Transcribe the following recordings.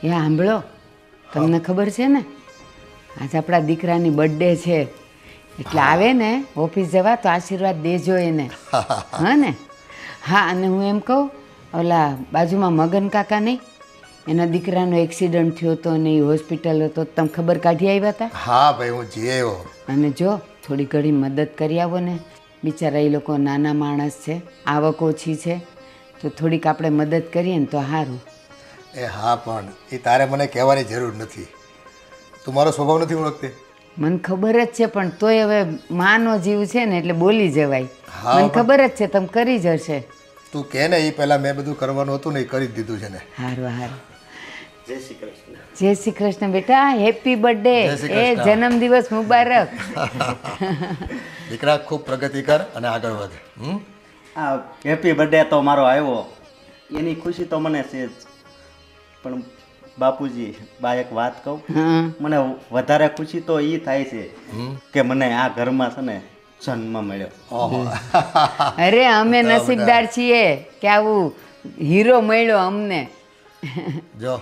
એ સાંભળો, તમને ખબર છે ને આજ આપણા દીકરાની બર્થડે છે, એટલે આવે ને ઓફિસ જવા તો આશીર્વાદ દેજો એને. હા ને? હા, અને હું એમ કહું, ઓલા બાજુમાં મગન કાકા નહીં, એના દીકરાનો એક્સિડન્ટ થયો હતો અને એ હોસ્પિટલ હતો, તમે ખબર કાઢી આવ્યા હતા? હા ભાઈ, હું જઈ આવ્યો. અને જો થોડી ઘણી મદદ કરી આવો ને, બિચારા એ લોકો નાના માણસ છે, આવક ઓછી છે, તો થોડીક આપણે મદદ કરીએ ને તો સારું. એ હા, પણ એ તારે મને કહેવાની જરૂર નથી. તું મારો સ્વભાવ નથી ઓળખતી. મને ખબર જ છે, પણ તોય હવે માનો જીવ છે ને એટલે બોલી જવાય. હા, મને ખબર જ છે તમે કરી જશે. તું કહે ને, એ પહેલાં મેં બધું કરવાનું હતું ને એ કરી જ દીધું છે ને. સારું સારું. જય શ્રી કૃષ્ણ. જય શ્રી કૃષ્ણ બેટા, હેપી બર્થડે, જય શ્રી એ કૃષ્ણ. જન્મદિવસ મુબારક. દીકરા ખૂબ પ્રગતિ કર અને આગળ વધ. આ હેપી બર્થડે તો મારો આવ્યો, એની ખુશી તો મને છે જ, પણ બાપુજી બા એક વાત કહું, હા, મને વધારે ખુશી તો એ થાય છે કે મને આ ઘરમાં છે ને જન્મ મળ્યો. ઓહો. અરે અમે નસીબદાર છીએ કે આવું હીરો મળ્યો અમને. જો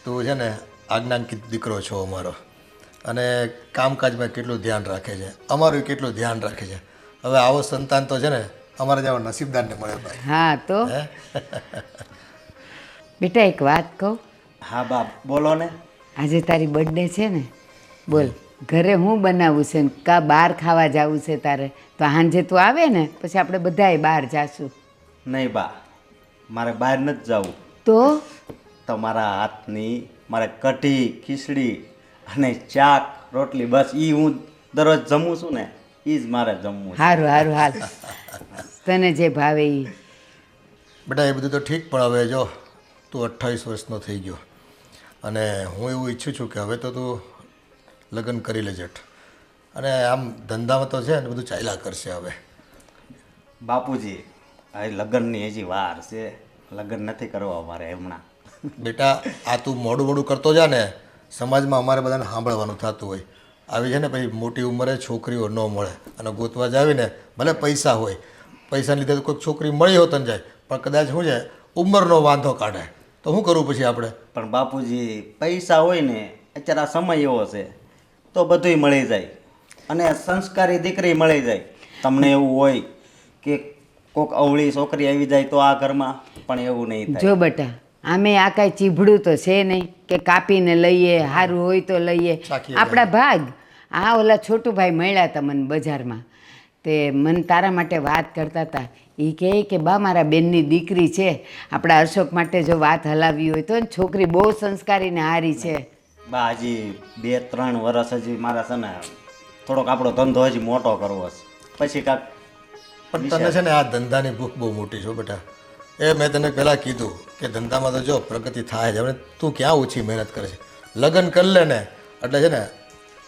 તું છે ને આજ્ઞાંકિત દીકરો છો અમારો, અને કામકાજમાં કેટલું ધ્યાન રાખે છે, અમારું કેટલું ધ્યાન રાખે છે. હવે આવો સંતાન તો છે ને અમારા જેવા નસીબદારને મળે ભાઈ. હા તો બેટા એક વાત કહું, હા બાપ બોલો ને. આજે તારી બર્થડે છે ને, બોલ ઘરે હું બનાવું છે ને કા બહાર ખાવા જવું છે તારે? તો સાંજે તું આવે ને પછી આપણે બધાય બહાર જાશું. નહીં બા, મારે બહાર નથી જવું. તો તમારા હાથની મારે કઢી ખીચડી અને શાક રોટલી બસ એ હું દરરોજ જમું છું ને, એ જ મારે જમવું છે. સારું સારું હાલ, તને જે ભાવે એ. બેટા એ બધું તો ઠીક, પણ હવે જો તું 28 વર્ષનો થઈ ગયો, અને હું એવું ઈચ્છું છું કે હવે તો તું લગ્ન કરી લેજે. અને આમ ધંધામાં તો છે ને બધું ચાલ્યા કરશે હવે. બાપુજી આ લગ્નની હજી વાર છે, લગ્ન નથી કરવા મારે હમણાં. બેટા આ તું મોડું મોડું કરતો જા ને, સમાજમાં અમારે બધાને સાંભળવાનું થતું હોય. આવી છે ને પછી મોટી ઉંમરે છોકરીઓ ન મળે, અને ગોતવા જાવીને ભલે પૈસા હોય, પૈસાને લીધે તો કોઈક છોકરી મળી હોત ને જાય, પણ કદાચ શું છે ઉંમરનો વાંધો કાઢે તો શું કરવું પછી આપણે? પણ બાપુજી પૈસા હોય ને, અત્યારે આ સમય એવો છે તો બધુંય મળી જાય, અને સંસ્કારી દીકરી મળી જાય. તમને એવું હોય કે કોક અવળી છોકરી આવી જાય તો આ ઘરમાં, પણ એવું નહીં થાય. જો બેટા, આમે આ કાંઈ ચીભડું તો છે નહીં કે કાપીને લઈએ, સારું હોય તો લઈએ, ચાખીએ આપણા ભાગ. આ ઓલા છોટુભાઈ મળ્યા હતા મને બજારમાં, તે મને તારા માટે વાત કરતા હતા. એ કહે કે બા મારા બેનની દીકરી છે, આપણા અશોક માટે જો વાત હલાવી હોય તો છોકરી બહુ સંસ્કારી ને હારી છે. બા હજી 2-3 વર્ષ હજી મારા છે ને થોડોક આપણો ધંધો હજી મોટો કરવો છે, પછી કાંક. પણ તને છે ને આ ધંધાની ભૂખ બહુ મોટી છો બેટા. એ મેં તને પહેલાં કીધું કે ધંધામાં તો જો પ્રગતિ થાય છે. હવે તું ક્યાં ઓછી મહેનત કરે છે? લગ્ન કરી લે ને એટલે છે ને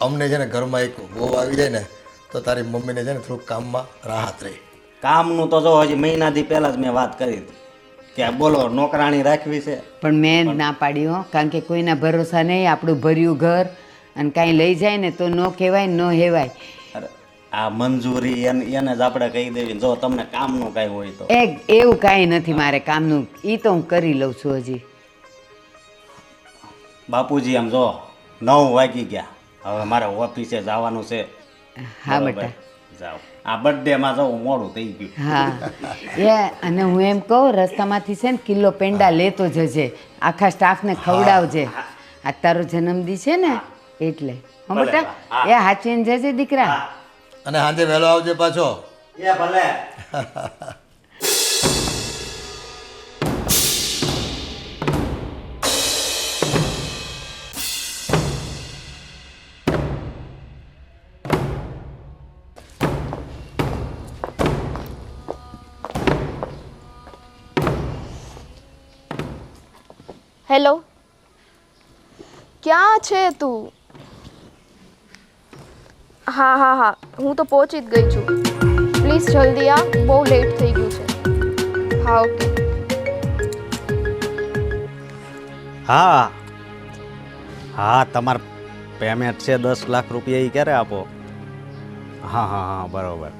અમને છે ને ઘરમાં એક વહુ આવી જાય ને તો તારી મમ્મીને છે ને થોડુંક કામમાં રાહત રહે. કામનું તો જો હજી મહિનાથી પહેલાં જ મેં વાત કરી હતી કે બોલો નોકરાણી રાખવી છે. પણ મેં ના પાડી હો, કારણ કે કોઈના ભરોસા નહીં, આપણું ભર્યું ઘર, અને કાંઈ લઈ જાય ને તો ન કહેવાય ન હેવાય. અરે આ મંજૂરી એને જ આપણે કહી દેવી, જો તમને કામનું કાંઈ હોય તો. એવું કાંઈ નથી મારે કામનું, એ તો હું કરી લઉં છું હજી. બાપુજી આમ જો 9 વાગી ગયા, હવે મારે ઓફિસે જવાનું છે. હા બરોબર? બેટા. જાઓ, આ બર્થડેમાં જવું મોડું થઈ ગયું. હા અને હું એમ કહું, રસ્તામાંથી છે ને કિલો પેંડા લેતો જજે, આખા સ્ટાફને ખવડાવજે. આ તારો જન્મદિન છે ને એટલે. હો ભલે, બેટા, હા. એ હાચવીને જજે દીકરા. અને સાંજે વહેલો આવજે પાછો. એ ભલે. હેલો, ક્યાં છે તું? હા હા હા, હું તો પહોંચી જ ગઈ છું. પ્લીઝ જલ્દી આ, બહુ લેટ થઈ ગયું છે. હા ઓકે. હા હા, તમારું પેમેન્ટ છે 10 લાખ રૂપિયા, એ ક્યારે આપો? હા હા હા, બરાબર.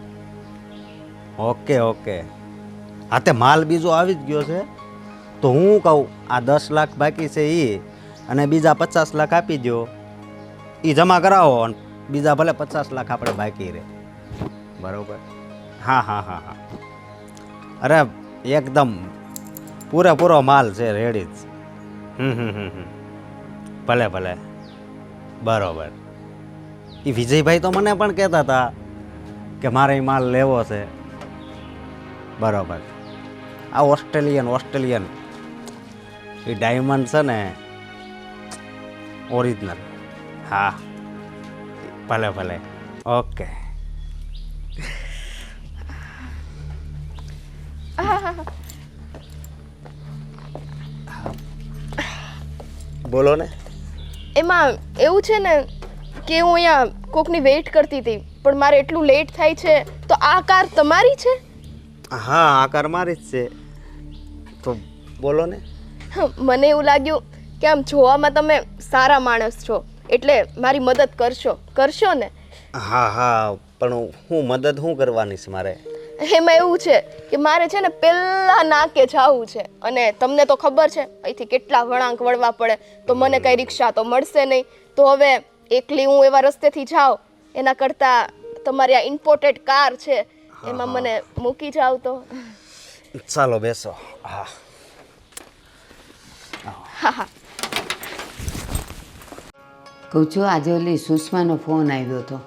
Okay okay. હા તે માલ બીજો આવી જ ગયો છે, તો હું કહું આ 10 લાખ બાકી છે એ અને બીજા 50 લાખ આપી દો, એ જમા કરાવો અને બીજા ભલે 50 લાખ આપણે બાકી રહે. બરાબર? હા હા હા હા. અરે એકદમ પૂરેપૂરો માલ છે, રેડી જ. ભલે ભલે. બરાબર. એ વિજયભાઈ તો મને પણ કહેતા હતા કે મારે એ માલ લેવો છે. બરાબર. આ ઓસ્ટ્રેલિયન એ ડાયમંડ છે ને, ઓરિજિનલ. હા ભલે ભલે. ઓકે. બોલો ને. એમાં એવું છે ને કે હું અહીંયા કોકની વેઇટ કરતી હતી, પણ મારે એટલું લેટ થાય છે, તો આ કાર તમારી છે? હા, આ કાર મારી જ છે. તો બોલો ને. મને એવું લાગ્યું કે આમ જોવામાં તમે સારા માણસ છો, એટલે મારી મદદ કરશો ને? હા હા, પણ હું મદદ શું કરવાની છે મારે? એમાં એવું છે કે મારે છે ને પહેલા નાકે જવું છે, અને તમને તો ખબર છે અહીંથી કેટલા વળાંક વળવા પડે, તો મને કઈ રિક્ષા તો મળશે નહીં. તો હવે એકલી હું એવા રસ્તેથી જાઉં એના કરતાં તમારી આ ઇમ્પોર્ટેડ કાર છે એમાં મને મૂકી જાવ તો. ચાલો બેસો. હા હા હા. કહું છું, આજે ઓલી સુષ્માનો ફોન આવ્યો હતો.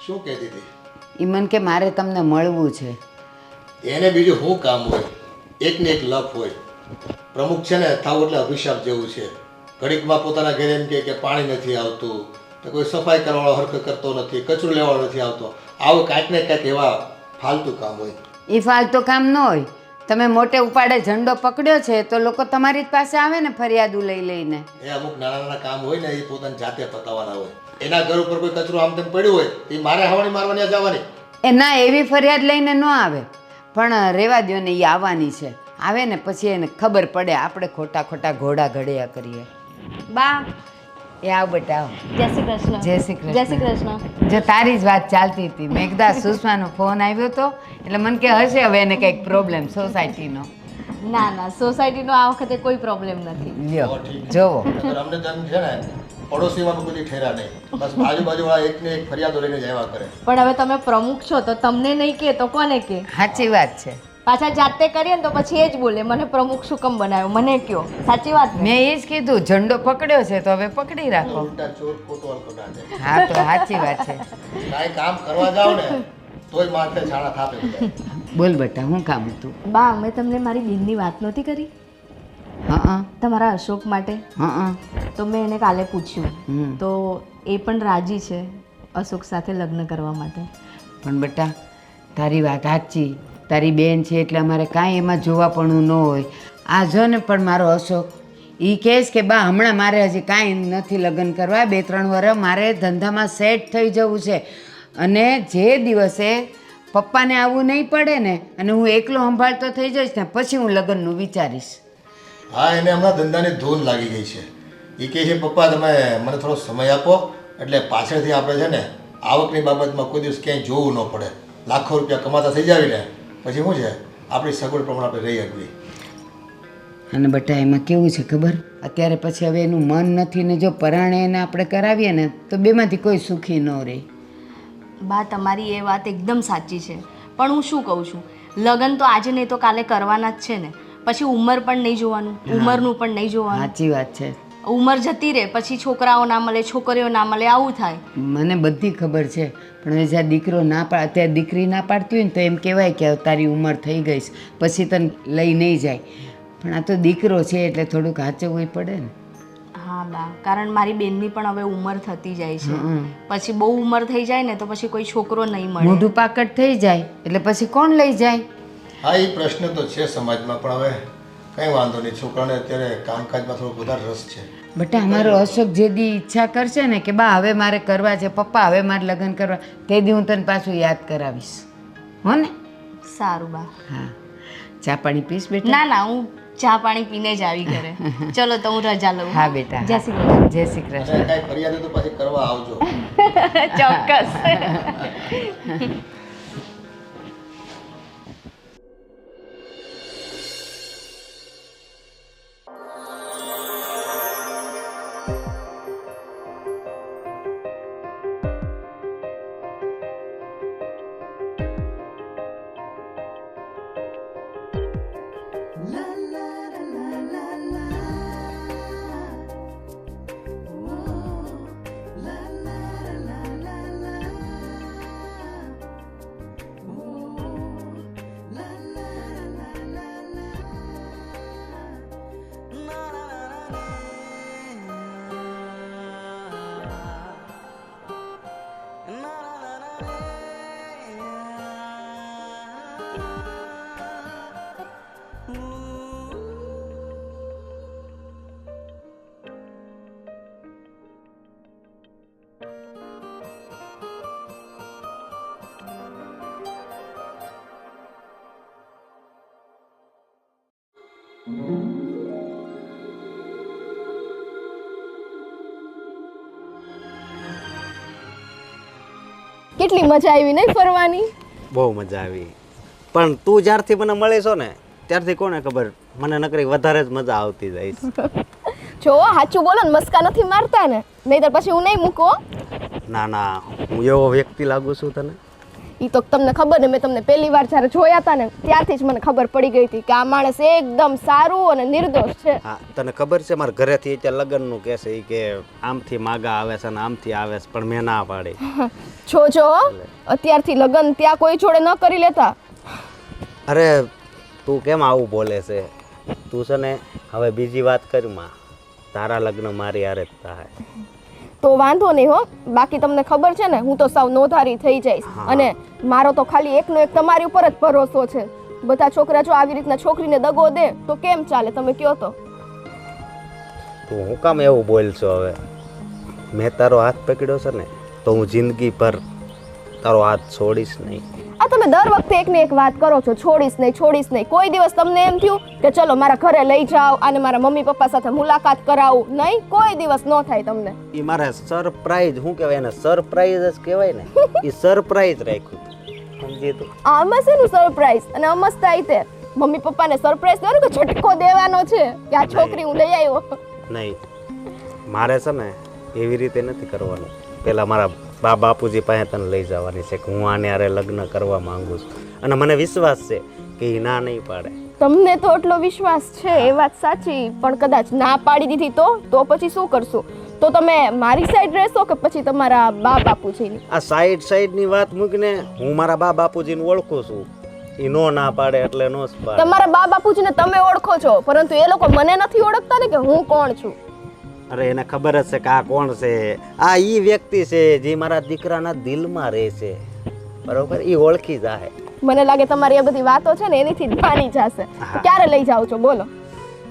શું કહેતી હતી? એ મને કે મારે તમને મળવું છે. એને બીજું શું કામ હોય? એકને એક લફ હોય. પ્રમુખ છે ને, થાવ એટલે અભિશાપ જેવું છે. ઘડીકમાં પોતાના ઘરે એમ કે પાણી નથી આવતું, તો કોઈ સફાઈ કરવાવાળો હરકત કરતો નથી, કચરો લેવાળો નથી આવતો. આવું કાંઈક ને કાંઈક એવા ફાલતુ કામ હોય. એ ફાલતુ કામ ન હોય. તમે મોટે ઉપાડે ઝંડો પકડ્યો છે તો લોકો તમારી જ પાસે આવે ને ફરિયાદો લઈ લઈને. એ અમુક નાના નાના કામ હોય ને, એ પોતાની જાતે પતાવવાના હોય. એના ઘર ઉપર કોઈ કચરો આમ તેમ પડ્યું હોય, એ મારે હવાણી મારવાની જવાની. એ ના, એવી ફરિયાદ લઈને ન આવે, પણ રેવા દ્યો ને, એ આવવાની છે. આવે ને પછી એને ખબર પડે આપણે ખોટા ખોટા ઘોડા ઘડ્યા કરીએ. બા, એ આવ બેટા આવ. જય શ્રી કૃષ્ણ. જય શ્રી કૃષ્ણ. જય શ્રી કૃષ્ણ. જો તારી જ વાત ચાલતી હતી, મેં કીધું સુષ્માનો ફોન આવ્યો હતો એટલે મને કે હશે હવે એને કંઈક પ્રોબ્લેમ સોસાયટીનો. ના ના, સોસાયટીનો આ વખતે કોઈ પ્રોબ્લેમ નથી. લ્યો જોવો. અમને તો એમ છે ને, પડોશીમાં કોઈ ઠેરા નહીં, બસ આજુબાજુવાળા એકને એક ફરિયાદો લઈને જ આવ્યા કરે. પણ હવે તમે પ્રમુખ છો તો તમને નહીં કે તો કોને કે? સાચી વાત છે. પાછા જાતે કરીએ ને તો પછી એ જ બોલે મને પ્રમુખ શું કેમ બનાવ્યો, મને કયો. સાચી વાત ને? મેં એ જ કીધું, ઝંડો પકડ્યો છે તો હવે પકડી રાખો. ઉલટા ચોર ખોટો અલકો નાખે. હા તો સાચી વાત છે. કાંઈ કામ કરવા જાવ ને તોય માથે છાણા થાપે બધા. બોલ બેટા, શું કામ હતું? બા, મેં તમને મારી બેનની વાત નહોતી કરી હા તમારા અશોક માટે? હા. તો મેં એને કાલે પૂછ્યું હમ. તો એ પણ રાજી છે અશોક સાથે લગ્ન કરવા માટે. પણ બેટા, તારી વાત સાચી, તારી બેન છે એટલે અમારે કાંઈ એમાં જોવાપણું ન હોય. આ જો ને, પણ મારો અશોક એ કહેશ કે બા હમણાં મારે હજી કાંઈ નથી લગ્ન કરવા, 2-3 વર્ષ મારે ધંધામાં સેટ થઈ જવું છે, અને જે દિવસે પપ્પાને આવવું નહીં પડે ને અને હું એકલો સંભાળતો થઈ જઈશ ને પછી હું લગ્નનું વિચારીશ. હા, એને હમણાં ધંધાની ધૂન લાગી ગઈ છે. એ કહે છે પપ્પા તમે મને થોડો સમય આપો, એટલે પાછળથી આપણે છે ને આવકની બાબતમાં કોઈ દિવસ ક્યાંય જોવું ન પડે. લાખો રૂપિયા કમાતા થઈ જાવી ને પછી શું છે, આપણી સગવડ પ્રમાણે આપણે રહી શકવી. અને બેટા એમાં કેવું છે ખબર, અત્યારે પછી હવે એનું મન નથી ને જો પરાણે એને આપણે કરાવીએ ને તો બેમાંથી કોઈ સુખી ન રહે. બા, તમારી એ વાત એકદમ સાચી છે, પણ હું શું કહું છું, લગ્ન તો આજે નહીં તો કાલે કરવાના જ છે ને. પછી ઉંમર પણ નહીં જોવાનું, ઉંમરનું પણ નહીં જોવાનું. સાચી વાત છે. ઉંમર જતી રહે પછી છોકરાઓ ના મળે, છોકરીઓ ના મળે, આવું થાય. મને બધી ખબર છે, પણ હવે જ્યાં દીકરો ના પાડ, અત્યારે દીકરી ના પાડતી હોય ને તો એમ કહેવાય કે હવે તારી ઉંમર થઈ ગઈ છે પછી તને લઈ નહીં જાય. પણ આ તો દીકરો છે એટલે થોડુંક હાચવવું પડે ને. હા બા, કારણ મારી બેનની પણ હવે ઉંમર થતી જાય છે, પછી બહુ ઉંમર થઈ જાય ને તો પછી કોઈ છોકરો નહીં મળે. મોઢું પાકટ થઈ જાય એટલે પછી કોણ લઈ જાય? હા, એ પ્રશ્ન તો છે સમાજમાં, પણ હવે કંઈ વાંધો નહીં. છોકરાને અત્યારે કામકાજમાં થોડો વધારે રસ છે. બેટા અમારો અશોક જે દી ઈચ્છા કરશે ને કે બા હવે મારે કરવા છે, પપ્પા હવે મારે લગ્ન કરવા, તે દી હું તને પાછું યાદ કરાવીશ, હો ને? સારું બા. હા, ચા પાણી પીશ બેટા? ના ના, હું ચા પાણી પીને જ આવી ઘરે. ચલો તો હું રજા લઉં. હા બેટા. જય શ્રી કૃષ્ણ. જય શ્રી અને કૃષ્ણ. કાંઈ ફરિયાદ તો પછી કરવા આવજો. ચોક્કસ. કેટલી મજા આવી નહીં ફરવાની? બહુ મજા આવી. પણ તું જ્યારથી મને મળે છો ને ત્યારથી કોને ખબર મને નકરી વધારે જ મજા આવતી જાય છે. જો સાચું બોલો ને, મસ્કા નથી મારતા ને, નહીંતર પછી હું નહીં મૂકો. ના ના, હું એવો વ્યક્તિ લાગુ છું તને? એ તો તમને ખબર ને, મેં તમને પહેલી વાર જ્યારે જોયા હતા ને ત્યારથી જ મને ખબર પડી ગઈ હતી કે આ માણસ એકદમ સારું અને નિર્દોષ છે. હા, તને ખબર છે મારા ઘરેથી અત્યારે લગ્નનું કહે છે ઈ કે આમથી માગા આવે છે અને આમથી આવે છે, પણ મેં ના પાડી. જો અત્યારથી લગ્ન ત્યાં કોઈ જોડે ન કરી લેતા. અરે તું કેમ આવું બોલે છે? તું છે ને હવે બીજી વાત કરમાં, તારા લગ્ન મારી હારે જ થાય. તો વાંધો નહીં હો, બાકી તમને ખબર છે ને હું તો સાવ નોધારી થઈ જઈશ. અને મારો તો ખાલી એકનો એક તમારી ઉપર જ ભરોસો છે. બધા છોકરા જો આવી રીતના છોકરીને દગો દે તો કેમ ચાલે, તમે કયો તો? તું હું કામ એવું બોલશો? હવે મેં તારો હાથ પકડ્યો છે ને તો હું જિંદગી પર તારો હાથ છોડીશ નહીં. આ તમે દર વખતે એકને એક વાત કરો છો, છોડીશ નહીં. કોઈ દિવસ તમને એમ થયું કે ચલો મારા ઘરે લઈ જાઓ અને મારા મમ્મી પપ્પા સાથે મુલાકાત કરાવું? નહીં, કોઈ દિવસ ન થાય તમને. એ મારે સરપ્રાઈઝ, શું કહેવાય એને, સરપ્રાઈઝ જ કહેવાય ને, એ સરપ્રાઈઝ રાખ્યું. સમજી તું? આમાં શેનું સરપ્રાઈઝ અને અમસ્તા તે મમ્મી પપ્પાને સરપ્રાઈઝ દેવાનું કે ઝટકો દેવાનો છે કે આ છોકરી હું લઈ આવ્યો? નહીં, મારે છે ને એવી રીતે નથી કરવાનું. પહેલાં મારા બા બાપુજી પાસે તને લઈ જવાની છે કે હું આને હારે લગ્ન કરવા માંગુ છું, અને મને વિશ્વાસ છે કે એ ના નહીં પાડે. તમને તો એટલો વિશ્વાસ છે એ વાત સાચી, પણ કદાચ ના પાડી દીધી તો પછી શું કરશું? તો તમે મારી સાઈડ રહેશો કે પછી તમારા બા બાપુજીની? આ સાઈડની વાત મૂકીને હું મારા બા બાપુજીને ઓળખું છું, એ નો ના પાડે એટલે નો જ પાડે. તમારા બા બાપુજીને તમે ઓળખો છો, પરંતુ એ લોકો મને નથી ઓળખતા ને કે હું કોણ છું. અરે એને ખબર જ છે કે આ કોણ છે. આ ઈ વ્યક્તિ છે જે મારા દીકરાના દિલમાં રહે છે, બરોબર? એ ઓળખી જાય. મને લાગે તમારી આ બધી વાતો છે ને એનીથી જ માની જશે. ક્યારે લઈ જાઓ છો બોલો?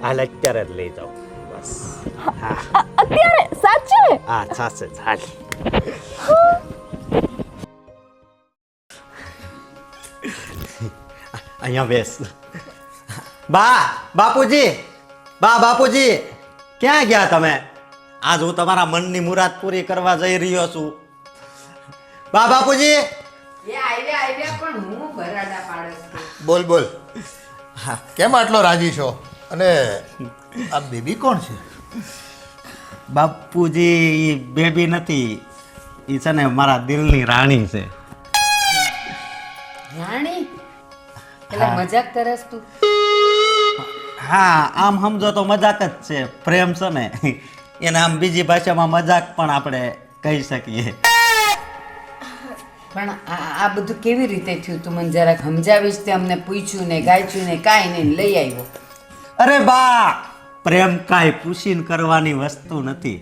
હાલ અત્યારે જ લઈ જાઓ બસ. અત્યારે? સાચે? હા સાચે જ. હાલ અહીંયા બેસ. બાપુજી ક્યાં ગયા તમે? આજ હું તમારા મનની મુરાદ પૂરી કરવા જઈ રહ્યો છું. બાપુજી. એ આવ્યા પણ હું બરાડા પાડસ. બોલ. હા, કેમ આટલો રાજી છો? અને આ બેબી કોણ છે? બાપુજી એ બેબી નથી, એ છે ને મારા દિલની રાણી છે. રાણી? એટલે મજાક કરસ તું? હા, આમ સમજો તો મજાક જ છે. પ્રેમ છે ને એને આમ બીજી ભાષામાં મજાક પણ આપણે કહી શકીએ. પણ આ બધું કેવી રીતે થયું? તું મને જરાક સમજાવીશ? તે અમને પૂછ્યું ને ગાયચ્યું ને કાંઈ નહીં, લઈ આવ્યો. અરે બા, પ્રેમ કાંઈ પૂછીને કરવાની વસ્તુ નથી.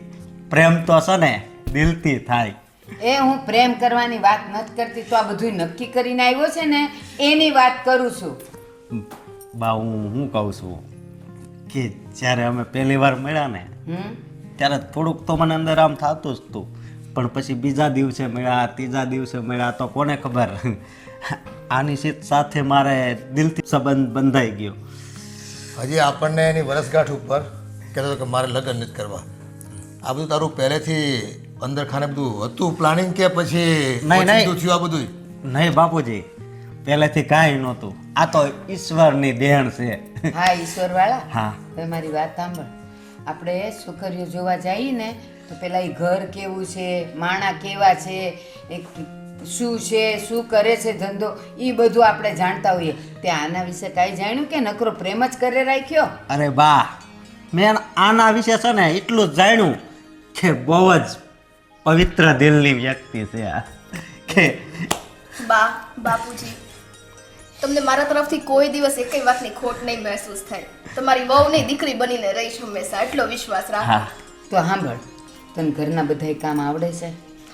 પ્રેમ તો છે ને દિલથી થાય. એ હું પ્રેમ કરવાની વાત નથી કરતી, તો આ બધું નક્કી કરીને આવ્યો છે ને એની વાત કરું છું. બા, હું કહું છું કે જ્યારે અમે પહેલી વાર મળ્યા ને ત્યારે થોડુંક તો મને અંદર આમ થતું જ હતું, પણ પછી બીજા દિવસે મળ્યા, ત્રીજા દિવસે મળ્યા તો કોને ખબર આની સાથે મારે દિલથી સંબંધ બંધાઈ ગયો. હજી આપણને એની વરસગાંઠ ઉપર કહેતો કે મારે લગ્ન નથી કરવા. આ બધું તારું પહેલેથી અંદર ખાને બધું હતું પ્લાનિંગ કે પછી નહીં થયું આ બધું? નહીં બાપુજી, પહેલેથી કાંઈ નહોતું. આ તો ઈશ્વરની દેણ છે. હા, ઈશ્વરવાળા. હા. હવે મારી વાત સાંભળ. આપણે છોકરીઓ જોવા જઈએ ને તો પેલા એ ઘર કેવું છે, માણા કેવા છે, એ શું છે, શું કરે છે ધંધો, એ બધું આપણે જાણતા હોઈએ. તે આના વિશે કાંઈ જાણ્યું કે નકરો પ્રેમ જ કરે રાખ્યો? અરે બા, મેં આના વિશે છે ને એટલું જ જાણ્યું કે બહુ જ પવિત્ર દિલની વ્યક્તિ છે આ. કે બાપુજી, તમને મારા તરફથી કોઈ દિવસ એકય વાતની ખોટ નહીં મહેસૂસ થાય. તમારી વહુની દીકરી બનીને રહીશ હંમેશા, એટલો વિશ્વાસ રાખો. હા, તો સાંભળ, તને ઘરના બધાય કામ આવડે છે?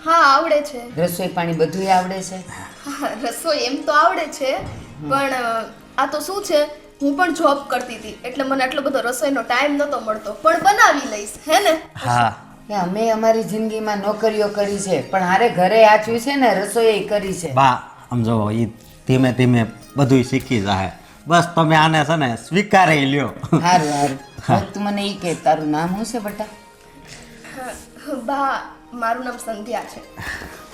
હા, આવડે છે. રસોઈ પાણી બધુંય આવડે છે? હા, રસોઈ એમ તો આવડે છે, પણ આ તો શું છે, હું પણ જોબ કરતી હતી એટલે મને આટલો બધો રસોઈનો ટાઈમ નહોતો મળતો, પણ બનાવી લઈશ, હે ને? હા. કે અમે અમારી જિંદગીમાં નોકરીઓ કરી છે, પણ હારે ઘરે આચવી છે ને રસોઈ કરી છે. બા, સમજો એ ધીમે ધીમે બધું શીખી જાય. બસ તમે આને છે ને સ્વીકારી લ્યો. સારું. તું મને એ કે તારું નામ શું છે બેટા? બા, મારું નામ સંધ્યા છે.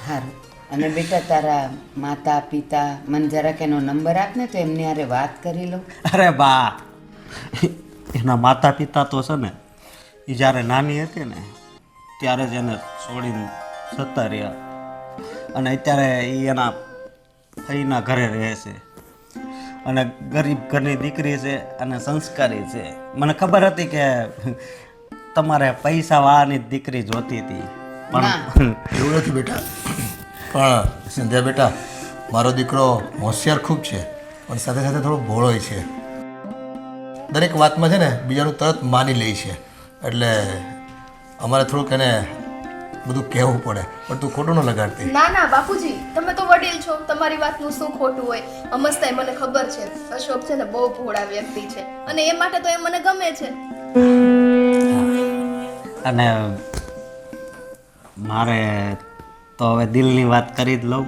સારું. અને બેટા તારા માતા પિતા મને જરાક એનો નંબર આપ ને તો એમની હારે વાત કરી લઉં. અરે બા, એના માતા પિતા તો છે ને એ જ્યારે નાની હતી ને ત્યારે જ એને છોડીને જતા રહ્યા, અને અત્યારે એ એના ફઈના ઘરે રહે છે, અને ગરીબ ઘરની દીકરી છે અને સંસ્કારી છે. મને ખબર હતી કે તમારે પૈસા વાળાની જ દીકરી જોતી હતી, પણ એવું નથી બેટા. પણ સંધ્યા બેટા, મારો દીકરો હોશિયાર ખૂબ છે, પણ સાથે સાથે થોડો ભોળોય છે. દરેક વાતમાં છે ને બીજાનું તરત માની લે છે, એટલે અમારે થોડુંક એને બધું કહેવું પડે. પણ તું ખોટું ન લગાડતી. ના ના બાપુજી, તમે તો વડીલ છો, તમારી વાતનું શું ખોટું હોય. અમસ્તાય મને ખબર છે અશોક છે ને બહુ ભોળા વ્યક્તિ છે, અને એ માટે તો એ મને ગમે છે. અને મારે તો હવે દિલની વાત કરી જ લઉં.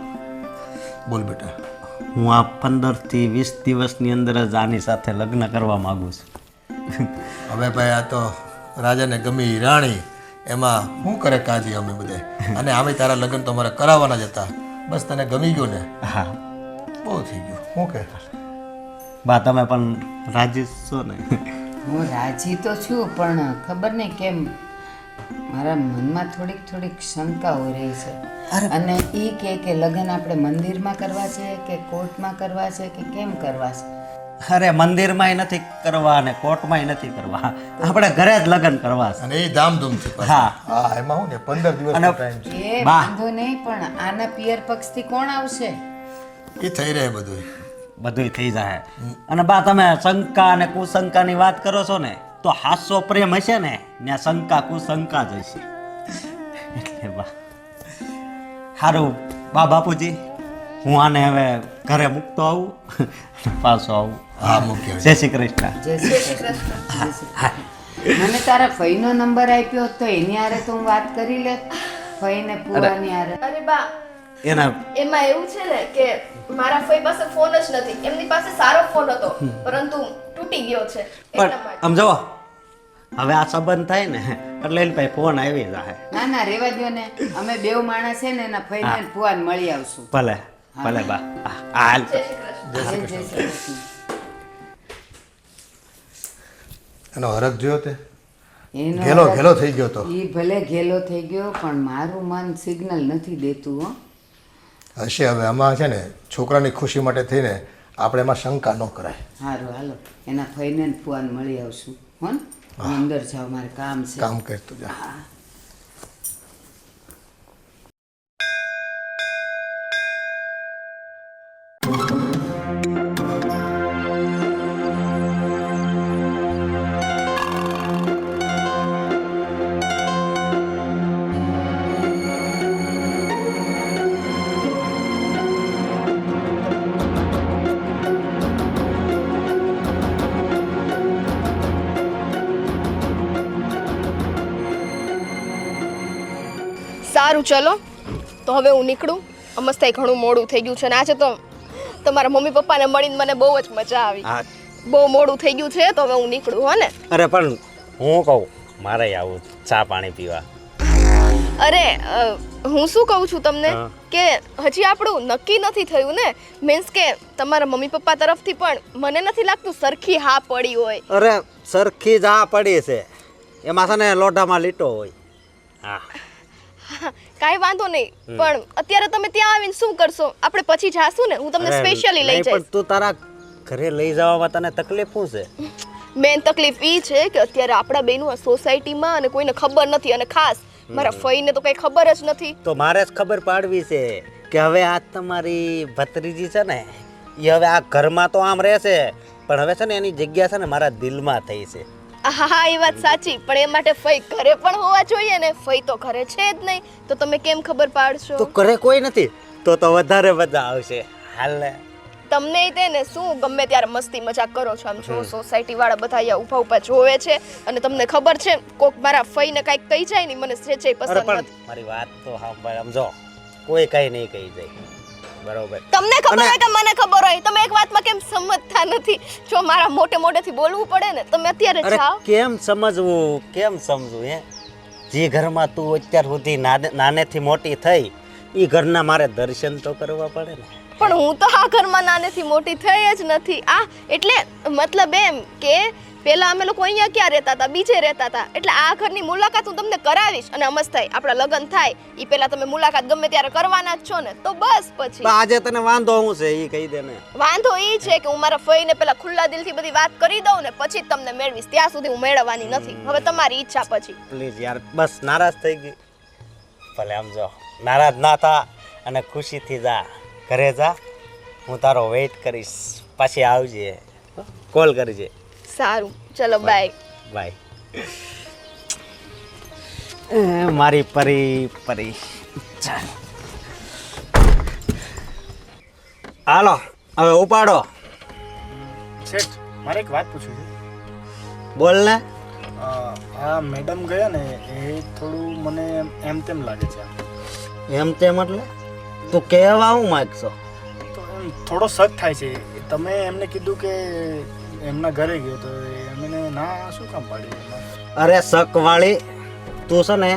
બોલ બેટા. હું આ 15 થી 20 દિવસની અંદર જ આની સાથે લગ્ન કરવા માગું છું. હવે ભાઈ આ તો રાજાને ગમી રાણી, એમાં શું કરે કાજી અમે બધે. અને આમે તારા લગ્ન તો અમારે કરાવવાના જ હતા. બસ તને ગમી ગયું ને, હા બહુ થઈ ગયું. શું કહે? બા તમે પણ રાજી છો ને? હું રાજી તો છું, પણ ખબર નહીં કેમ મારા મનમાં થોડીક શંકાઓ રહી છે. અને એ કે લગ્ન આપણે મંદિરમાં કરવા છે કે કોર્ટમાં કરવા છે કે કેમ કરવા છે? અરે મંદિરમાંય નથી કરવા ને કોર્ટમાંય નથી કરવા, આપણે ઘરે જ લગ્ન કરવા છે. અને એ ધામધૂમથી પાછું. હા. હા, એમાં શું ને 15 દિવસનો ટાઈમ છે. એ બા. વાંધો નહીં, પણ આના પિયર પક્ષથી કોણ આવશે? એ થઈ રહે બધું. બધુંય થઈ જાય. અને બા તમે શંકા અને કુશંકાની વાત કરો છો ને, તો હાસ્ય પ્રેમ હશે ને ત્યાં શંકા કુશંકા જ હશે. એટલે બા સારું બા બાપુજી, હું આને હવે ઘરે મૂકતો આવું પાછો આવું. હા, મૂક્યો. જય શ્રી કૃષ્ણ. જય શ્રી કૃષ્ણ. જય શ્રી કૃષ્ણ. મને તારા ફઈનો નંબર આપ્યો હોત તો એની હારે તો હું વાત કરી લે. ફઈને પુવાની હારે. અરે બા, એના એમાં એવું છે ને કે મારા ફઈ પાસે ફોન જ નથી. એમની પાસે સારો ફોન હતો, પરંતુ તૂટી ગયો છે. એટલા પણ માટે આમ જુઓ, હવે આ સંબંધ થાય ને એટલે એની પાસે ફોન આવી જાય. ના રેવા દ્યો ને, અમે બેવ માણસ છે ને એના ફઈને ને પુવાને મળી આવશું. ભલે ભલે બા. હાલ જય શ્રી કૃષ્ણ. જય શ્રી કૃષ્ણ. એનો હરખ જોયો તે એનો ઘેલો થઈ ગયો તો. ઈ ભલે ઘેલો થઈ ગયો, પણ મારું મન સિગ્નલ નથી દેતું હો. હશે. હવે આમાં છે ને છોકરાની ખુશી માટે થઈને આપણે એમાં શંકા ન કરાય. સારું હાલો, એના ફઈને ને પુવાને મળી આવશું. હો ને? હું અંદર જાઉં, મારે કામ છે. કામ કરતું જા. સારું ચલો, તો હવે હું નીકળું. અમસ્તાય ઘણું મોડું થઈ ગયું છે, ને આજે તો તમારા મમ્મી પપ્પાને મળીને મને બહુ જ મજા આવી. હા. બહુ મોડું થઈ ગયું છે, તો હવે હું નીકળું. હો ને? અરે પણ હું કહું મારે આવું ચા પાણી પીવા. અરે હું શું કહું છું તમને હા. કે હજી આપણું નક્કી નથી થયું ને. મીન્સ કે તમારા મમ્મી પપ્પા તરફથી પણ મને નથી લાગતું સરખી હા પડી હોય. અરે સરખી જ આ પડી છે, એમાં છે ને લોઢામાં લીટો હોય. હા કાંઈ વાંધો નહીં, પણ અત્યારે તમે ત્યાં આવીને શું કરશો? આપણે પછી જાશું ને, હું તમને અરે સ્પેશિયલી લઈ નહીં, જઈશ. પણ તું તારા ઘરે લઈ જવામાં તને તકલીફ શું છે? મેન તકલીફ એ છે કે અત્યારે આપણા બેનું આ સોસાયટીમાં અને કોઈને ખબર નથી, અને ખાસ મારા ફઈને તો કંઈ ખબર જ નથી. તો મારે જ ખબર પાડવી છે કે હવે આ તમારી ભત્રીજી છે ને એ હવે આ ઘરમાં તો આમ રહેશે, પણ હવે છે ને એની જગ્યા છે ને મારા દિલમાં થઈ છે. હા એ વાત સાચી, પણ એ માટે ફઈ ઘરે પણ હોવા જોઈએ ને. ફઈ તો ઘરે છે જ નહીં, તો તમે કેમ ખબર પાડશો? તો ઘરે કોઈ નથી તો વધારે મજા આવશે. હાલ ને. તમને તે ને શું ગમે ત્યારે મસ્તી મજાક કરો છો. આમ જો સોસાયટી વાળા બધા અહીંયા ઊભા ઊભા જોવે છે, અને તમને ખબર છે કોક મારા ફઈને કાંઈક કહી જાય ને મને સેજે અરે પસંદ પણ નથી. મારી વાત તો સાંભળ, આમ જો કોઈ કઈ નહીં કહી જાય. બરોબર. તમને ખબર હોય કે મને ખબર હોય, તમે એક વાતમાં કેમ સમજતા નથી? જો મારા મોટેથી બોલવું પડે ને, તમે અત્યારે અરે જાઓ. કેમ સમજવું, કેમ સમજવું? હે જે ઘરમાં તું અત્યાર સુધી નાનેથી મોટી થઈ એ ઘરના મારે દર્શન તો કરવા પડે ને. પણ હું તો આ ઘરમાં નાનેથી મોટી થઈ જ નથી. એટલે મતલબ એમ કે પેલા અમે લોકો અહીંયા ક્યાં રહેતા હતા, બીજે રહેતા હતા. એટલે આ ઘરની મુલાકાત હું તમને કરાવીશ અને અમસ્ત થાય આપણા લગ્ન થાય એ પહેલા તમે મુલાકાત ગમે ત્યારે કરવાના જ છો ને, તો બસ પછી. તો આજે તને વાંધો શું છે એ કહી દે ને. વાંધો એ છે કે હું મારા ફઈને પેલા ખુલ્લા દિલથી બધી વાત કરી દઉં ને પછી જ તમને મેળવીશ. ત્યાં સુધી હું મેળવવાની નથી. હવે તમારી ઈચ્છા પછી. પ્લીઝ યાર, બસ નારાજ થઈ ગઈ ભલે આમ જો નારાજ ના થા અને ખુશીથી જા ઘરે જા. હું તારો વેઇટ કરીશ, પાછી આવજે, કોલ કરજે. સારું, ચલો બાય. બાય. મારી પરી પરી. ચાલ હાલો હવે ઉપાડો. શેઠ, મારે એક વાત પૂછવી છે. બોલ ને. આ મેડમ ગયા ને એ થોડું મને એમ તેમ લાગે છે. એમ તેમ એટલે તું કહેવા હું માંગશો? તો એમ થોડો શક થાય છે. તમે એમને કીધું કે એમના ઘરે ગયો તો એમને ના શું કામ પાડી? અરે શક વાળી તું છે ને,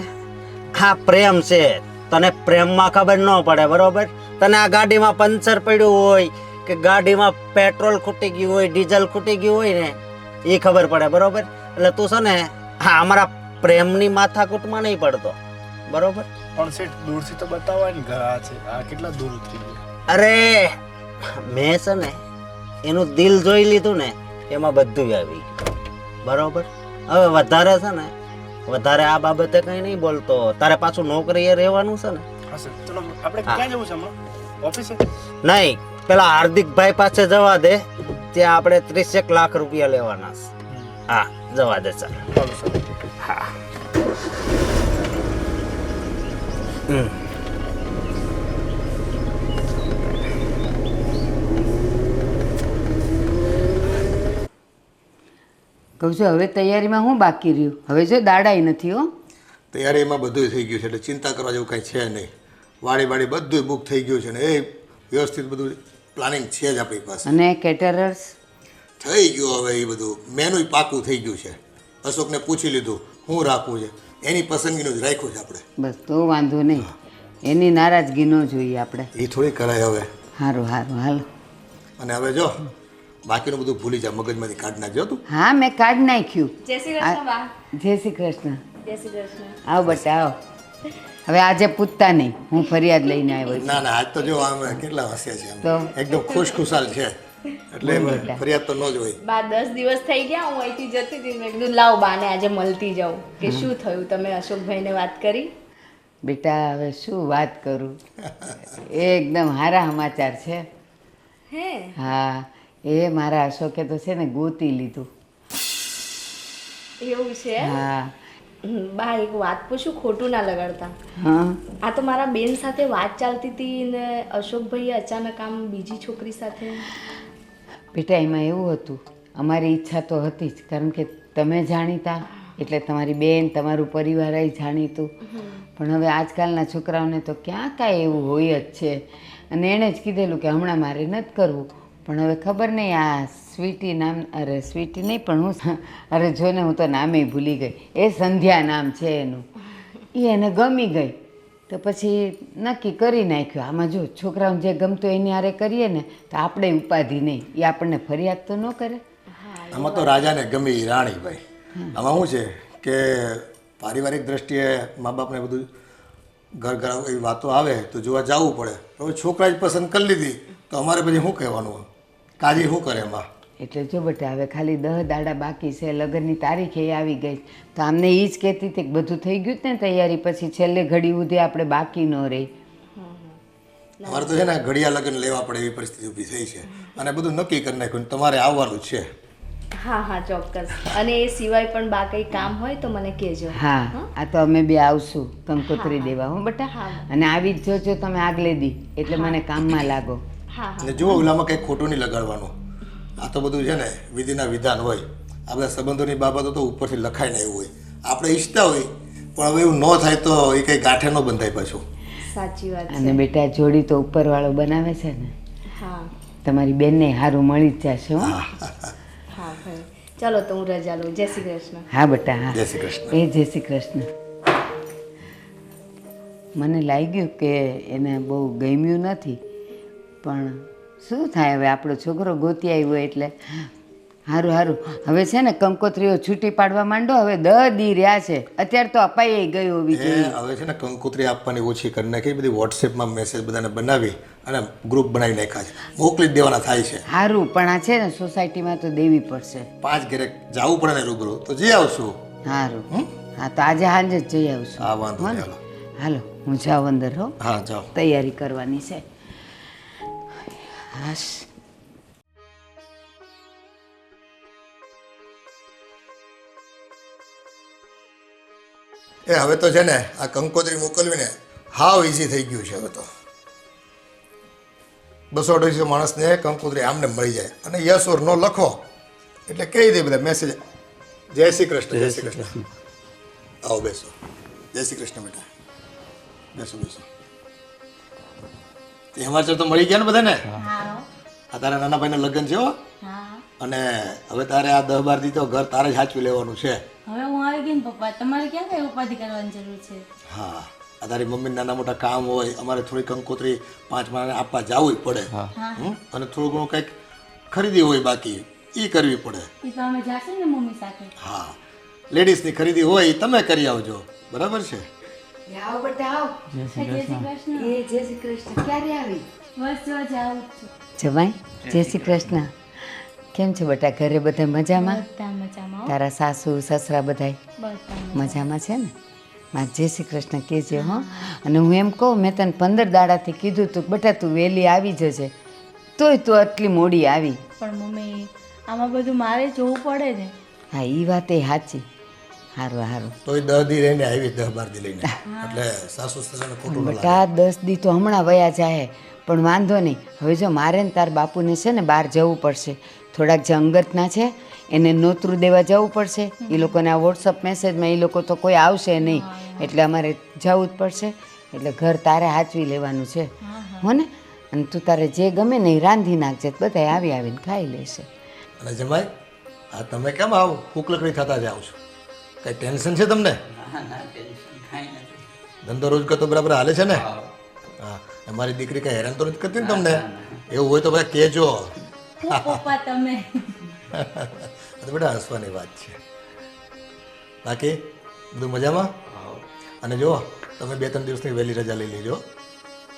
હા પ્રેમ છે, તને પ્રેમમાં ખબર ન પડે બરોબર. તને આ ગાડીમાં પંચર પડ્યું હોય કે ગાડીમાં પેટ્રોલ ખૂટી ગયું હોય, ડીઝલ ખૂટી ગયું હોય ને એ ખબર પડે બરોબર. એટલે તું છે ને હા અમારા પ્રેમની માથાકૂટમાં નહીં પડતો બરોબર. પણ શેઠ દૂરથી તો બતાવાય ને ઘર આ છે, આ કેટલા દૂર ઉતરી ગયું. અરે મેં છે ને એનું દિલ જોઈ લીધું ને એમાં બધું આવી ગયું બરોબર. હવે વધારે છે ને વધારે આ બાબતે કંઈ નહીં બોલતો. તારે પાછું નોકરીએ રહેવાનું છે ને. હા સર, ચલો આપણે ક્યાં જવું છે હમણાં? ઓફિસે? નહીં, પેલા હાર્દિકભાઈ પાસે જવા દે, ત્યાં આપણે 30 લાખ રૂપિયા લેવાના છે. હા જવા દે ચાલ. ચાલો સર. હા કહું છું હવે તૈયારીમાં હું બાકી રહ્યું? હવે જો દાડાઈ નથી હો. તૈયારી એમાં બધું થઈ ગયું છે, એટલે ચિંતા કરવા જેવું કાંઈ છે નહીં. વાડી બધું બુક થઈ ગયું છે ને એ વ્યવસ્થિત બધું પ્લાનિંગ છે જ આપણી પાસે. અને કેટરર્સ થઈ ગયું હવે એ બધું મેનુય પાકું થઈ ગયું છે. અશોકને પૂછી લીધું શું રાખવું છે, એની પસંદગીનું જ રાખ્યું છે આપણે. બસ તો વાંધો નહીં, એની નારાજગી ન જોઈએ આપણે. એ થોડી કરાય હવે. સારું સારું હાલો. અને હવે જો બાકીનું બધું ભૂલી જા, મગજમાંથી કાઢી નાખજો તું. હા મેં કાઢી નાખ્યું. જય શ્રી કૃષ્ણ બા. જય શ્રી કૃષ્ણ. જય શ્રી કૃષ્ણ. આવો બટા આવો. હવે આજે પૂછતા નહીં, હું ફરિયાદ લઈને આવ્યો છું. ના ના આજ તો જો આમ કેટલા હસ્યા છે, તો? એકદમ ખુશખુશાલ છે, એટલે ફરિયાદ તો ન જ હોય. બા 10 દિવસ થઈ ગયા હું અહીંથી જતી હતી. મેં કીધું લાવ બાને આજે મળતી જાઉં કે શું થયું, તમે અશોકભાઈને વાત કરી? બેટા હવે શું વાત કરું, એ એકદમ સારા સમાચાર છે. હે? હા એ મારા અશોકે તો છે ને ગોતી લીધું. એવું છે? હા બા એક વાત પૂછું, ખોટું ના લગાડતા. હા આ તો મારા બેન સાથે વાત ચાલતી હતી ને અશોકભાઈએ અચાનક આમ બીજી છોકરી સાથે. બેટા એમાં એવું હતું, અમારી ઈચ્છા તો હતી જ, કારણ કે તમે જાણીતા એટલે તમારી બેન તમારું પરિવાર જાણીતું. પણ હવે આજકાલના છોકરાઓને તો ક્યાં કાંઈ એવું હોય જ છે. અને એણે જ કીધેલું કે હમણાં મારે નથી કરવું. પણ હવે ખબર નહીં આ સ્વીટી નામ, અરે સ્વીટી નહીં પણ હું અરે જોને હું તો નામે ભૂલી ગઈ. એ સંધ્યા નામ છે એનું. એ એને ગમી ગઈ તો પછી નક્કી કરી નાખ્યું. આમાં જો છોકરાઓને જે ગમતું એની હારે કરીએ ને તો આપણે ઉપાધિ નહીં, એ આપણને ફરિયાદ તો ન કરે. આમાં તો રાજાને ગમી રાણીભાઈ. આમાં શું છે કે પારિવારિક દ્રષ્ટિએ મા બાપને બધું ઘર ઘર એવી વાતો આવે તો જોવા જવું પડે. હવે છોકરા જ પસંદ કરી લીધી તો અમારે પછી શું કહેવાનું, કાજી શું કરે એમાં. એટલે જો બેટા હવે ખાલી 10 દાડા બાકી છે, લગ્નની તારીખ એ આવી ગઈ. તો આમને એ જ કહેતી હતી કે બધું થઈ ગયું ને તૈયારી, પછી છેલ્લે ઘડી સુધી આપણે બાકી ન રહી. અમારે તો છે ને ઘડિયા લગ્ન લેવા પડે એવી પરિસ્થિતિ ઊભી થઈ છે, અને બધું નક્કી કરી નાખ્યું તમારે આવવાનું છે. હા હા ચોક્કસ. અને એ સિવાય પણ બા કંઈ કામ હોય તો મને કહેજો. હા આ તો અમે બે આવશું કંકોત્રી દેવા હો બેટા. અને આવી જ જોજો તમે આગલે દી, એટલે મને કામમાં લાગો. હા અને જુઓ ઓલામાં કંઈ ખોટું નહીં લગાડવાનું. આ તો બધું છે ને વિધિના વિધાન હોય. આ બધા સંબંધોની બાબતો તો ઉપરથી લખાઈને આવ્યું હોય. આપણે ઈચ્છતા હોય પણ હવે એવું ન થાય તો એ કંઈ ગાંઠે ન બંધાય પાછું. સાચી વાત અને છે. બેટા જોડી તો ઉપરવાળો બનાવે છે ને, હા તમારી બેનને સારું મળી જ જશે હો. હા ભાઈ ચાલો તો હું રજા લઉં. જય શ્રી કૃષ્ણ. હા બેટા હા. જય શ્રી કૃષ્ણ. એ જય શ્રી કૃષ્ણ. મને લાગ્યું કે એને બહુ ગમ્યું નથી, પણ શું થાય હવે, આપણો છોકરો ગોતી આવ્યો એટલે સારું સારું. હવે છે ને કંકોત્રીઓ છૂટી પાડવા માંડો, હવે 10 દી રહ્યા છે, અત્યારે તો અપાઈ ગઈ હોવી એ જોઈએ. હવે છે ને કંકોત્રી આપવાની ઓછી કરી નાખી, બધી વોટ્સએપમાં મેસેજ બધાને બનાવી અને ગ્રુપ બનાવી નાખ્યા છે, મોકલી જ દેવાના થાય છે. સારું, પણ આ છે ને સોસાયટીમાં તો દેવી પડશે. 5 ઘરે જવું પડે ને રૂબરૂ, તો જઈ આવશું. સારું, હા તો આજે સાંજે જ જઈ આવશું. હા વાંધો હો નહીં, ને? હાલો. હાલો હું જાઉં અંદર. હો, હા જાઓ. તૈયારી કરવાની છે. હાશ. એ હવે તો છે ને આ કંકોત્રી મોકલવીને હાવ ઇઝી થઈ ગયું છે. હવે તો 200-250 માણસને કંકોત્રી આમને મળી જાય અને યસ ઓર નો લખો એટલે કહી દે બધા મેસેજ. જય શ્રી કૃષ્ણ. જય શ્રી કૃષ્ણ. આવો બેસો. જય શ્રી કૃષ્ણ બેટા, બેસો બેસો. તે હિમાચલ તો મળી ગયા ને બધાને? આ તારા નાના ભાઈના લગ્ન છે હો. અને હવે તારે આ 10-12 દી તો ઘર તારે જ સાચવી લેવાનું છે. હવે હું આવી ગઈ ને પપ્પા, તમારે ક્યાં કઈ ઉપાધિ કરવાની જરૂર છે? હા, આ તારી મમ્મી નાના મોટા કામ હોય, અમારે થોડી કંકોત્રી 5 માણસને આપવા જવું પડે. અને થોડું ઘણું કંઈક ખરીદી હોય બાકી એ કરવી પડે. એ તો અમે જાશું ને મમ્મી સાથે. હા, લેડીઝની ખરીદી હોય એ તમે કરી આવજો, બરાબર છે? આવો બેટા આવો. જય શ્રી કૃષ્ણ. એ જય શ્રી કૃષ્ણ. ક્યારે આવી? બસ જો જાઉં જ છું. જવાય જય શ્રી કૃષ્ણ. કેમ છે બેટા, ઘરે બધા મજામાં? બધા મજામાં હો. તારા સાસુ સસરા બધાય બધા મજામાં છે ને? માં જય શ્રી કૃષ્ણ કહેજે. હો, અને હું એમ કહું, મેં તને 15 દાડાથી કીધું તું બેટા તું વહેલી આવી જજે, તોય તું આટલી મોડી આવી. પણ મમ્મી આમાં બધું મારે જોવું પડે ને. હા એ વાત એ સાચી. સારું સારું તોય 10 દી રહીને આવી, 10-12 દી લઈને, એટલે સાસુ સસરાને ખોટું ન લાગે. બેટા 10 દી તો હમણાં વયા જાય, પણ વાંધો નહીં. હવે જો મારે ને તાર બાપુને છે ને બહાર જવું પડશે, થોડાક જે અંગતના છે એને નોતરું દેવા જવું પડશે. એ લોકોને આ વોટ્સઅપ મેસેજમાં એ લોકો તો કોઈ આવશે નહીં, એટલે અમારે જવું જ પડશે. એટલે ઘર તારે સાચવી લેવાનું છે, હો ને? અને તું તારે જે ગમે ને એ રાંધી નાખજે, બધા આવી આવીને ખાઈ લેશે. અને જમાઈ, આ તમે કેમ આવો કુકલકડી થતા જાઓ છો? કઈ ટેન્શન છે તમને? ધંધો રોજગાર તો બરાબર હાલે છે ને? હા, અમારી દીકરી કઈ હેરાન તો નથી કરતી ને તમને? એવું હોય તો ભાઈ કહેજો. હું પપ્પા તમે. આ તો બેટા હસવાની વાત છે. બાકી બધું મજામાં? અને જો તમે 2-3 દિવસની વહેલી રજા લઈ લેજો.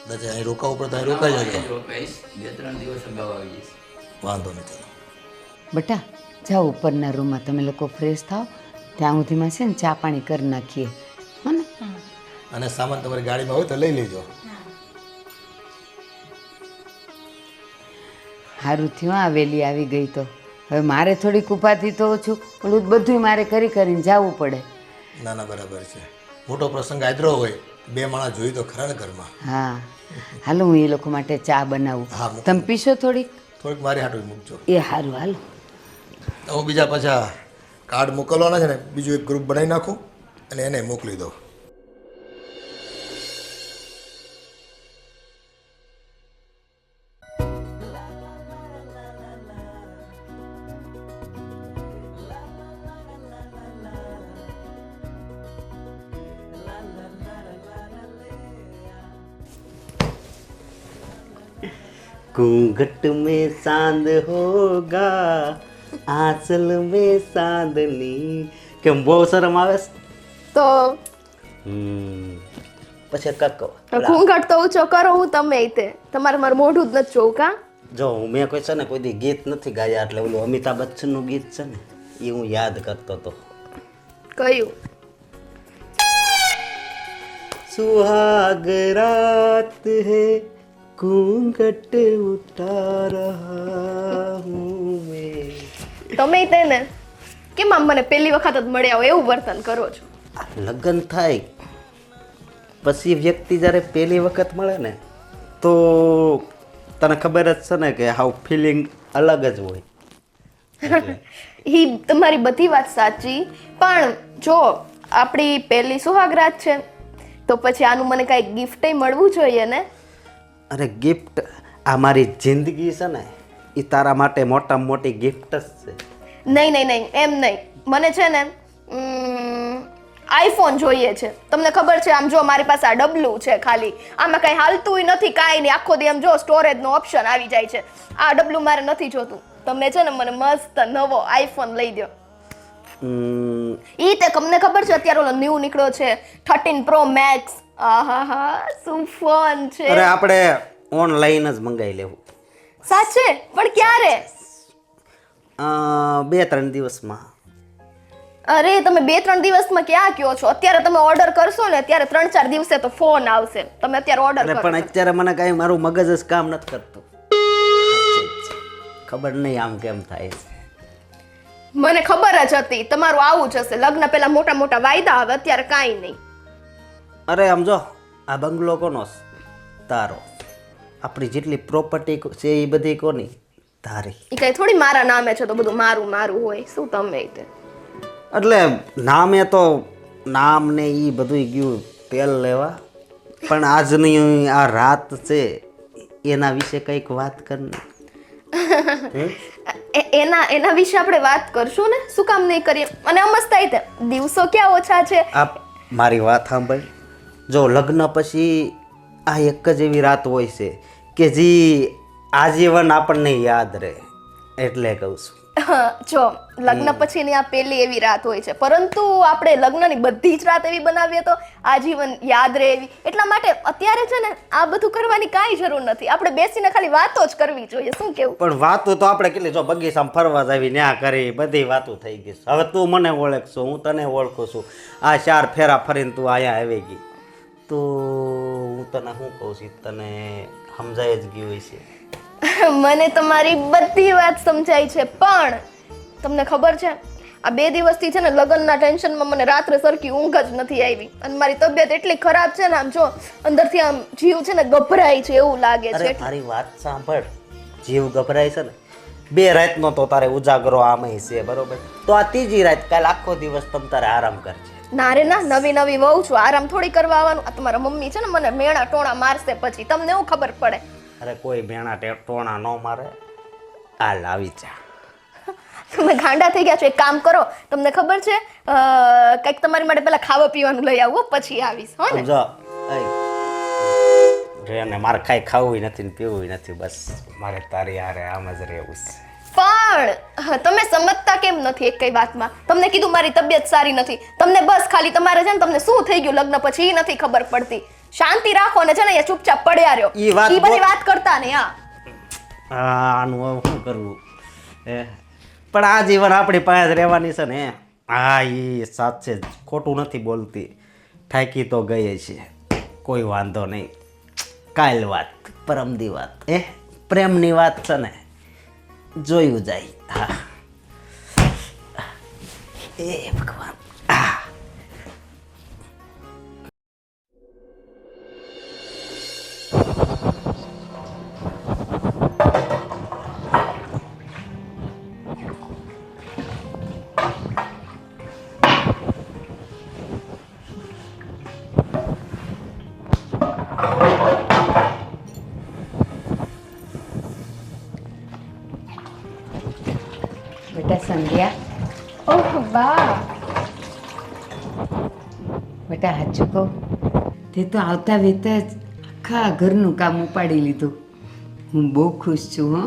કદાચ અહીં રોકાવું પડે તો અહીં રોકાઈ જજો. વાંધો નહીં. ચાલો બેટા જાઓ ઉપરના રૂમમાં, તમે લોકો ફ્રેશ થાઓ, ત્યાં સુધીમાં છે ને ચા પાણી કરી નાખીએ, હો ને? અને સામાન તમારી ગાડીમાં હોય તો લઈ લેજો. સારું થયું આ વહેલી આવી ગઈ તો. હવે મારે થોડીક ઉપાધિ તો ઓછું, ઓલું બધું મારે કરીને જવું પડે. ના ના બરાબર છે. મોટો પ્રસંગ આદરો હોય, 2 માણસ જોઈ તો ખરા ને ઘરમાં. હા હાલો હું એ લોકો માટે ચા બનાવું. હા, મૂકો. તમે પીશો થોડીક? થોડીક મારી હાટું મૂકજો. એ સારું હાલો. હું બીજા પાછા કાર્ડ મોકલવાના છે ને, બીજું એક ગ્રુપ બનાવી નાખું અને એને મોકલી દઉં. घूंघट में चांद होगा आंचल में चांदनी. કેમ બહુ શરમ આવે છે? તો પછી કાકો ઘૂંઘટ તો ઊંચો કરો, હું તમે તે તમારે મારું મોઢું જ નથી જોવું કા? જો મેં કોઈ છે ને કોઈ દી ગીત નથી ગાયા, એટલે ઓલું અમિતાભ બચ્ચનનું ગીત છે ને એ હું યાદ કરતો હતો. કયું? सुहाग रात है घूंघट उठा रहा हूँ मैं. તમે તેને કેમ આમ મને પહેલી વખત જ મળ્યા હોય એવું વર્તન કરો છો? લગ્ન થાય પછી વ્યક્તિ જ્યારે પહેલી વખત મળે ને તો તને ખબર જ છે ને કે હાવ ફિલિંગ અલગ જ હોય. ઈ તમારી બધી વાત સાચી, પણ જો આપણી પહેલી સુહાગરાત છે તો પછી આનું મને કાંઈ ગિફ્ટ મળવું જોઈએ ને? અરે ગિફ્ટ, આ મારી જિંદગી છે ને એ તારા માટે મોટામાં મોટી ગિફ્ટ જ છે. નહીં નહીં નહીં, એમ નહીં. મને છે ને આઈફોન જોઈએ છે. તમને ખબર છે આમ જો મારી પાસે આ ડબલું છે ખાલી, આમાં કઈ હાલતુંય નથી કાંઈ નહીં, આખો દી આમ જો સ્ટોરેજનો ઓપ્શન આવી જાય છે. આ ડબલું મારે નથી જોતું. તમે છે ને મને મસ્ત નવો આઈફોન લઈ દો. ઈ તે તમને ખબર છે અત્યારે ઓલો ન્યૂ નીકળ્યો છે 13 Pro Max. આહાહા શું ફોન છે. અરે આપણે ઓનલાઈન જ મંગાવી લેવું. સાચે? પણ ક્યારે? 2-3 દિવસમાં. અરે તમે 2-3 દિવસમાં ક્યાં કયો છો? અત્યારે તમે ઓર્ડર કરશો ને ત્યારે 3-4 દિવસે તો ફોન આવશે. તમે અત્યારે ઓર્ડર અરે કરો. પણ અત્યારે મને કાંઈ મારું મગજ જ કામ નથી કરતું. ખબર નહીં આમ કેમ થાય છે. મને ખબર જ હતી તમારું આવું જ હશે. લગ્ન પહેલા મોટા મોટા વાયદા આવે, અત્યારે કાંઈ નહીં. અરે આમ જો આ બંગલો કોનો છે? તારો. આપણી જેટલી પ્રોપર્ટી છે એ બધી કોની? તારી. એ કઈ થોડી મારા નામે છે તો બધું મારું મારું હોય. શું તમે તે એટલે નામે તો નામ ને એ બધું ગયું તેલ લેવા, પણ આજની આ રાત છે એના વિશે કંઈક વાત કરને. એના વિશે આપણે વાત કરશું ને, શું કામ નહીં કરીએ? અને અમસ્તા તે દિવસો ક્યાં ઓછા છે. આ મારી વાત સાંભળ. જો લગ્ન પછી આ એક જ એવી રાત હોય છે કે જે આજીવન આપણને યાદ રહે, એટલે કહું છું. જો લગ્ન પછીની આ પહેલી એવી રાત હોય છે, પરંતુ આપણે લગ્નની બધી જ રાત એવી બનાવીએ તો આજીવન યાદ રહે એવી. એટલા માટે અત્યારે છે ને આ બધું કરવાની કાંઈ જરૂર નથી. આપણે બેસીને ખાલી વાતો જ કરવી જોઈએ. શું કેવું? પણ વાતો તો આપણે કેટલી, જો બગીચામાં ફરવા જાવી ન્યા કરી, બધી વાતો થઈ ગઈ. હવે તું મને ઓળખશો, હું તને ઓળખું છું. આ 4 ફેરા ફરીને તું અહીંયા આવી ગઈ તો હું તને શું કહું છું, તને સમજાય જ ગયું હોય છે. મને તમારી બધી વાત સમજાય છે, પણ તમને ખબર છે આ 2 દિવસથી છે ને લગ્નના ટેન્શનમાં મને રાત્રે સરખી ઊંઘ જ નથી આવી. અને મારી તબિયત એટલી ખરાબ છે ને, આમ જો અંદરથી આમ જીવ છે ને ગભરાય છે એવું લાગે છે. અરે મારી વાત સાંભળ. જીવ ગભરાય છે ને, 2 રાતનો તો તારે ઉજાગરો આમાંય છે, બરોબર? તો આ 3જી રાત કાલ આખો દિવસ તમ તારે આરામ કરજે. ના રે ના, નવી નવી વહુ છું, આરામ થોડી કરવા આવવાનું. આ તમારા મમ્મી છે ને મને મેણા ટોણા મારશે પછી, તમને એવું ખબર પડે? અરે કોઈ ભેણા ટોણા ન મારે. હાલ આવી જા. તમે ગાંડા થઈ ગયા છો. એક કામ કરો, તમને ખબર છે કંઈક તમારી માટે પેલા ખાવા પીવાનું લઈ આવું, પછી આવીશ. હો ને? જો રેને મારે કાંઈ ખાવું નથી ને પીવું નથી, બસ મારે તારી હારે આમ જ રહેવું છે. પણ તમે સમજતા કેમ નથી એક કઈ વાતમાં? તમને કીધું મારી તબિયત સારી નથી. તમને બસ ખાલી તમારે છે ને તમને શું થઈ ગયું લગ્ન પછી એ નથી ખબર પડતી. શાંતિ રાખો ને છે ને ચૂપચાપ પડ્યા રહ્યો. ઈ બધી વાત કરતા ને. આનું હવે શું કરવું? પણ આ જીવન આપણી પાસે જ રહેવાની છે ને. હા એ સાચે જ, ખોટું નથી બોલતી. થાકી તો ગઈ છે, કોઈ વાંધો નહીં. કાલ વાત, પરમદી વાત, પ્રેમની વાત છે ને જોયું જાય. હા એ ભગવાન. બેટા સંધ્યા, ઓહ વાહ, બેટા સાચું કહું, તે તો આવતા વેત જ આખા ઘરનું કામ ઉપાડી લીધું. હું બહુ ખુશ છું. હો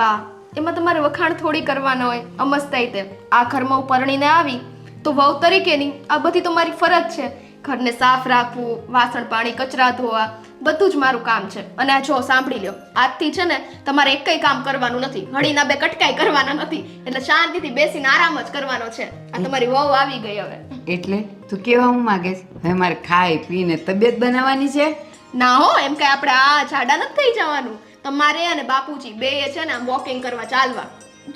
બા, એમાં તમારે વખાણ થોડી કરવાના હોય. અમસ્તાઈ તે આ ઘરમાં હું પરણીને આવી તો વહુ તરીકેની આ બધી તો મારી ફરજ છે. ઘરને સાફ રાખવું, વાસણ પાણી કચરા ધોવા, બધું જ મારું કામ છે. અને આ જો સાંભળી લ્યો, આજથી છે ને તમારે એક કઈ કામ કરવાનું નથી, હળીના 2 કટકાઈ કરવાના નથી. એટલે શાંતિથી બેસીને આરામ જ કરવાનો છે. આ તમારી વહુ આવી ગઈ હવે. એટલે તું કેવા હું માગે છે? હવે મારે ખાઈ પીને તબિયત બનાવવાની છે? ના હો, એમ કઈ આપણે આ જાડા નથી થઈ જવાનું. તમારે અને બાપુજી બે છે ને આમ વોકિંગ કરવા ચાલવા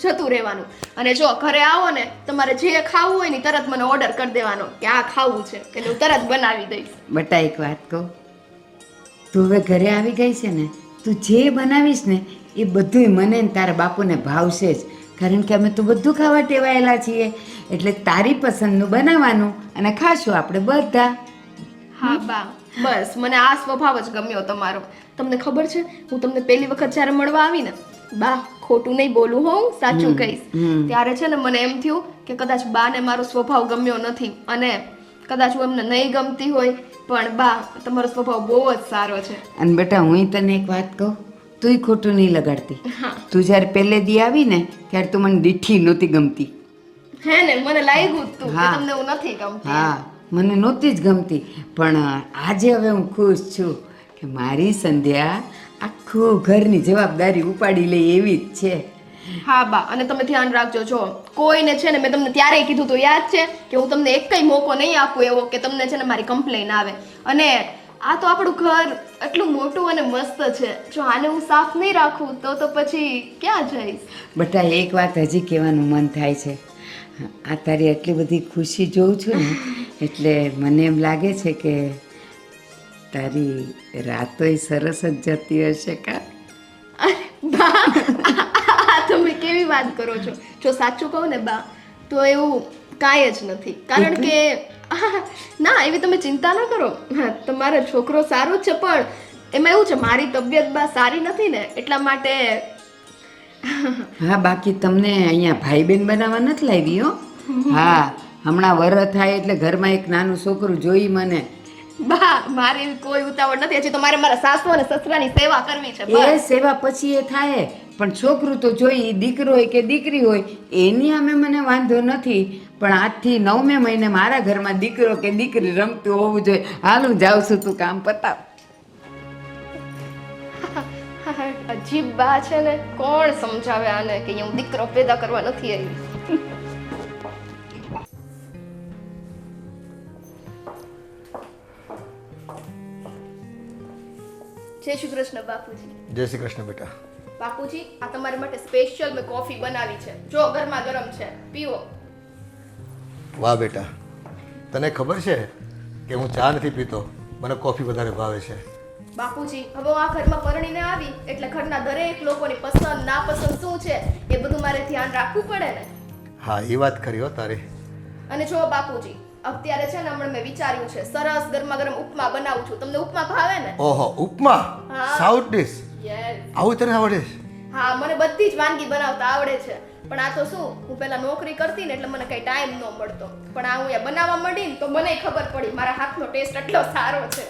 જતું રહેવાનું. અને જો ઘરે આવો ને તમારે જે ખાવું હોય ને તરત મને ઓર્ડર કરી દેવાનો કે આ ખાવું છે, એટલે હું તરત બનાવી દઈશ. બેટા એક વાત કહું, તું હવે ઘરે આવી ગઈ છે ને, તું જે બનાવીશ ને એ બધુંય મને ને તારા બાપુને ભાવશે જ. કારણ કે અમે તો બધું ખાવા ટેવાયેલા છીએ. એટલે તારી પસંદનું બનાવવાનું અને ખાશું આપણે બધા. હા બા, બસ મને આ સ્વભાવ જ ગમ્યો તમારો. તમને ખબર છે હું તમને પહેલી વખત જ્યારે મળવા આવી ને, બા ખોટું નહીં બોલું હો, હું સાચું કહીશ, ત્યારે છે ને મને એમ થયું કે કદાચ બાને મારો સ્વભાવ ગમ્યો નથી અને કદાચ હું એમને નહીં ગમતી હોય, પણ બા તમારો સ્વભાવ બહુ જ સારો છે. અને બેટા હું તને એક વાત કહું, તુંય ખોટું નહીં લગાડતી. તું જ્યારે પહેલે દી આવી ને ત્યારે તું મને દીઠી નહોતી ગમતી. હે ને, મને લાગ્યું જ તું કે હા. તમને હું નથી ગમતી. હા, મને નહોતી જ ગમતી, પણ આજે હવે હું ખુશ છું કે મારી સંધ્યા આખું ઘરની જવાબદારી ઉપાડી લે એવી જ છે. હા બા, અને તમે ધ્યાન રાખજો. જો કોઈને છે ને, મેં તમને ત્યારે કીધું તો યાદ છે કે હું તમને એક કઈ મોકો નહીં આપું એવો કે તમને છે ને મારી કમ્પ્લેન આવે. અને આ તો આપણું ઘર એટલું મોટું અને મસ્ત છે, જો આને હું સાફ નહીં રાખું તો પછી ક્યાં જઈશ? બેટા એક વાત હજી કહેવાનું મન થાય છે. આ તારી આટલી બધી ખુશી જોઉં છું ને એટલે મને એમ લાગે છે કે તારી રાતોય સરસ જ જતી હશે કા? બા, આ તમે કેવી વાત કરો છો? જો સાચું કહું ને બા, તો એવું કાંઈ જ નથી. કારણ કે ના, એવી તમે ચિંતા ન કરો. હા, તમારો છોકરો સારો જ છે, પણ એમાં એવું છે મારી તબિયત બા સારી નથી ને, એટલા માટે. હા, બાકી તમને અહીંયા ભાઈ બહેન બનાવવા નથી લાવી હો. હા, હમણાં વરહ થાય એટલે ઘરમાં એક નાનું છોકરું જોઈ મને. બા, મારે એવી કોઈ ઉતાવળ નથી. હજી તો મારે મારા સાસુ અને સસરાની સેવા કરવી છે. એ બસ. સેવા પછી એ થાય, પણ છોકરું તો જોઈ, દીકરો હોય કે દીકરી હોય એની અમે મને વાંધો નથી, પણ આજથી 9મે મહિને મારા ઘરમાં દીકરો કે દીકરી રમતું હોવું જોઈએ. હાલ હું જાઉં છું, તું કામ પતાવ. અજીબ બા છે ને, કોણ સમજાવે આને કે હું દીકરો પેદા કરવા નથી આવી. જય શ્રી કૃષ્ણ બાપુજી. જય શ્રી કૃષ્ણ બેટા. બાપુજી, આ તમારા માટે સ્પેશિયલ મેં કોફી બનાવી છે. જો ગરમા ગરમ છે, પીવો. વાહ બેટા, તને ખબર છે કે હું ચા નથી પીતો, મને કોફી વધારે ભાવે છે. બાપુજી, હવે હું આ ઘરમાં પરણીને આવી એટલે ઘરના દરેક લોકોની પસંદ નાપસંદ શું છે એ બધું મારે ધ્યાન રાખવું પડે ને. હા, એ વાત ખરી હો તારી. અને જો બાપુજી, અત્યારે છે ને હમણાં મેં વિચાર્યું છે સરસ ગરમા ગરમ ઉપમા બનાવું છું. તમને ઉપમા ભાવે ને? ઓહો, ઉપમા, હા. South dish, yes. આવું તને આવડે છે? હા, મને બધી જ વાનગી બનાવતા આવડે છે. પણ આ તો શું, હું પહેલા નોકરી કરતી ને એટલે મને કઈ ટાઈમ ન મળતો, પણ આ હું અહીંયા બનાવવા માંડી ને તો મને ખબર પડી મારા હાથનો ટેસ્ટ એટલો સારો છે.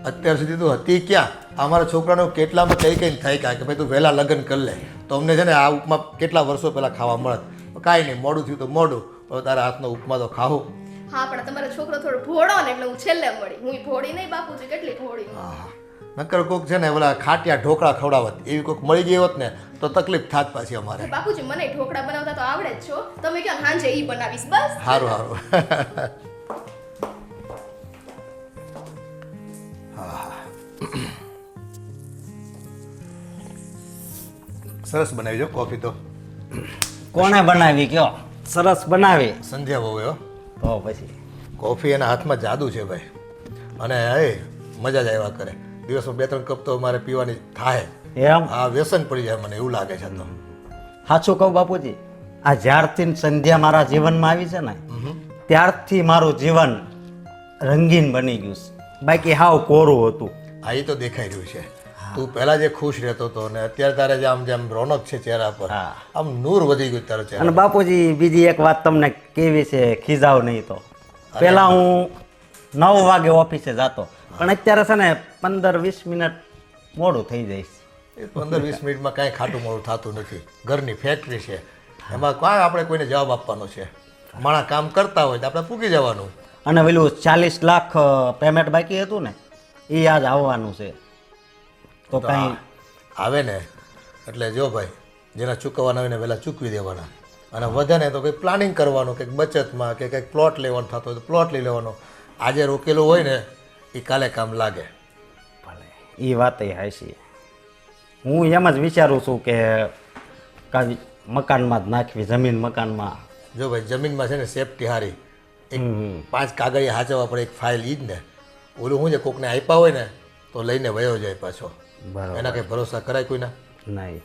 અત્યાર સુધી તો હતી ક્યાં? અમારા છોકરાનો કેટલામાં કઈ કઈ થાય કે ભાઈ તું વહેલા લગ્ન કરી લે તો અમને છે ને આ ઉપમા કેટલા વર્ષો પહેલાં ખાવા મળત. કાંઈ નહીં, મોડું થયું તો મોડું, હવે તારા હાથનો ઉપમા તો ખાવું. હા, પણ તમારો છોકરો થોડો ભોળો ને એટલે હું છેલ્લે મળી. હું ભોળી નહીં બાપુજી, કેટલી ભોળી. હા, નકર કોક છે ને ઓલા ખાટિયા ઢોકળા ખવડાવત એવી કોક મળી ગઈ હોત ને તો તકલીફ થાત પાછી અમારે. બાપુજી, મને ઢોકળા બનાવતા તો આવડે જ છો. તમે ક્યાં સાંજે ઈ બનાવીશ બસ. સારું સારું. સરસ બનાવી જો કોફી તો. કોણે બનાવી કયો? સરસ બનાવી. સંધ્યા બહુ હો. તો પછી કોફી એના હાથમાં જાદુ છે ભાઈ, અને એ મજા જ આવ્યા કરે. દિવસમાં 2-3 કપ તો મારે પીવાની થાય. એમ? હા, વ્યસન પડી જાય મને એવું લાગે છે તો. સાચું કહું બાપુજી, આ જ્યારથી સંધ્યા મારા જીવનમાં આવી છે ને ત્યારથી મારું જીવન રંગીન બની ગયું છે. બાકી હાવ કોરું હતું. આ એ તો દેખાઈ રહ્યું છે. તું પહેલા જે ખુશ રહેતો હતો ને અત્યારે તારે જેમ જેમ રોનક છે ચહેરા પર, હા. આમ નૂર વધી ગયું તારો અને ચહેરા. બાપુજી બીજી એક વાત તમને કેવી છે, ખીજાવ નહીં તો. પહેલા હું 9 વાગે ઓફિસે જતો, પણ અત્યારે છે ને 15-20 મિનિટ મોડું થઈ જાય છે. 15-20 મિનિટમાં કાંઈ ખાટું મોડું થતું નથી. ઘરની ફેક્ટરી છે, એમાં કાંઈ આપણે કોઈને જવાબ આપવાનો છે. માણસ કામ કરતા હોય તો આપણે પૂકી જવાનું. અને પેલું 40 લાખ પેમેન્ટ બાકી હતું ને એ આજ આવવાનું છે. તો તો કાંઈ આવે ને એટલે જો ભાઈ, જેના ચૂકવવાના હોય ને વહેલા ચૂકવી દેવાના, અને વધે ને તો કંઈક પ્લાનિંગ કરવાનું, કંઈક બચતમાં કે કંઈક પ્લોટ લેવાનો થતો હોય તો પ્લોટ લઈ લેવાનો. આજે રોકેલું હોય ને એ કાલે કામ લાગે. એ વાત એ હાચી. હું એમ જ વિચારું છું કે કાંઈ મકાનમાં જ નાખવી, જમીન મકાનમાં. જો ભાઈ, જમીનમાં છે ને સેફટી હારી. એક 5 કાગળિયા હાચવવા પડે, એક ફાઇલ ઈ જ ને. ઓલું શું છે, કોકને આપ્યા હોય ને તો લઈને વયો જાય પાછો. બરાબર. એના કંઈ ભરોસા કરાય કોઈના? નહીં.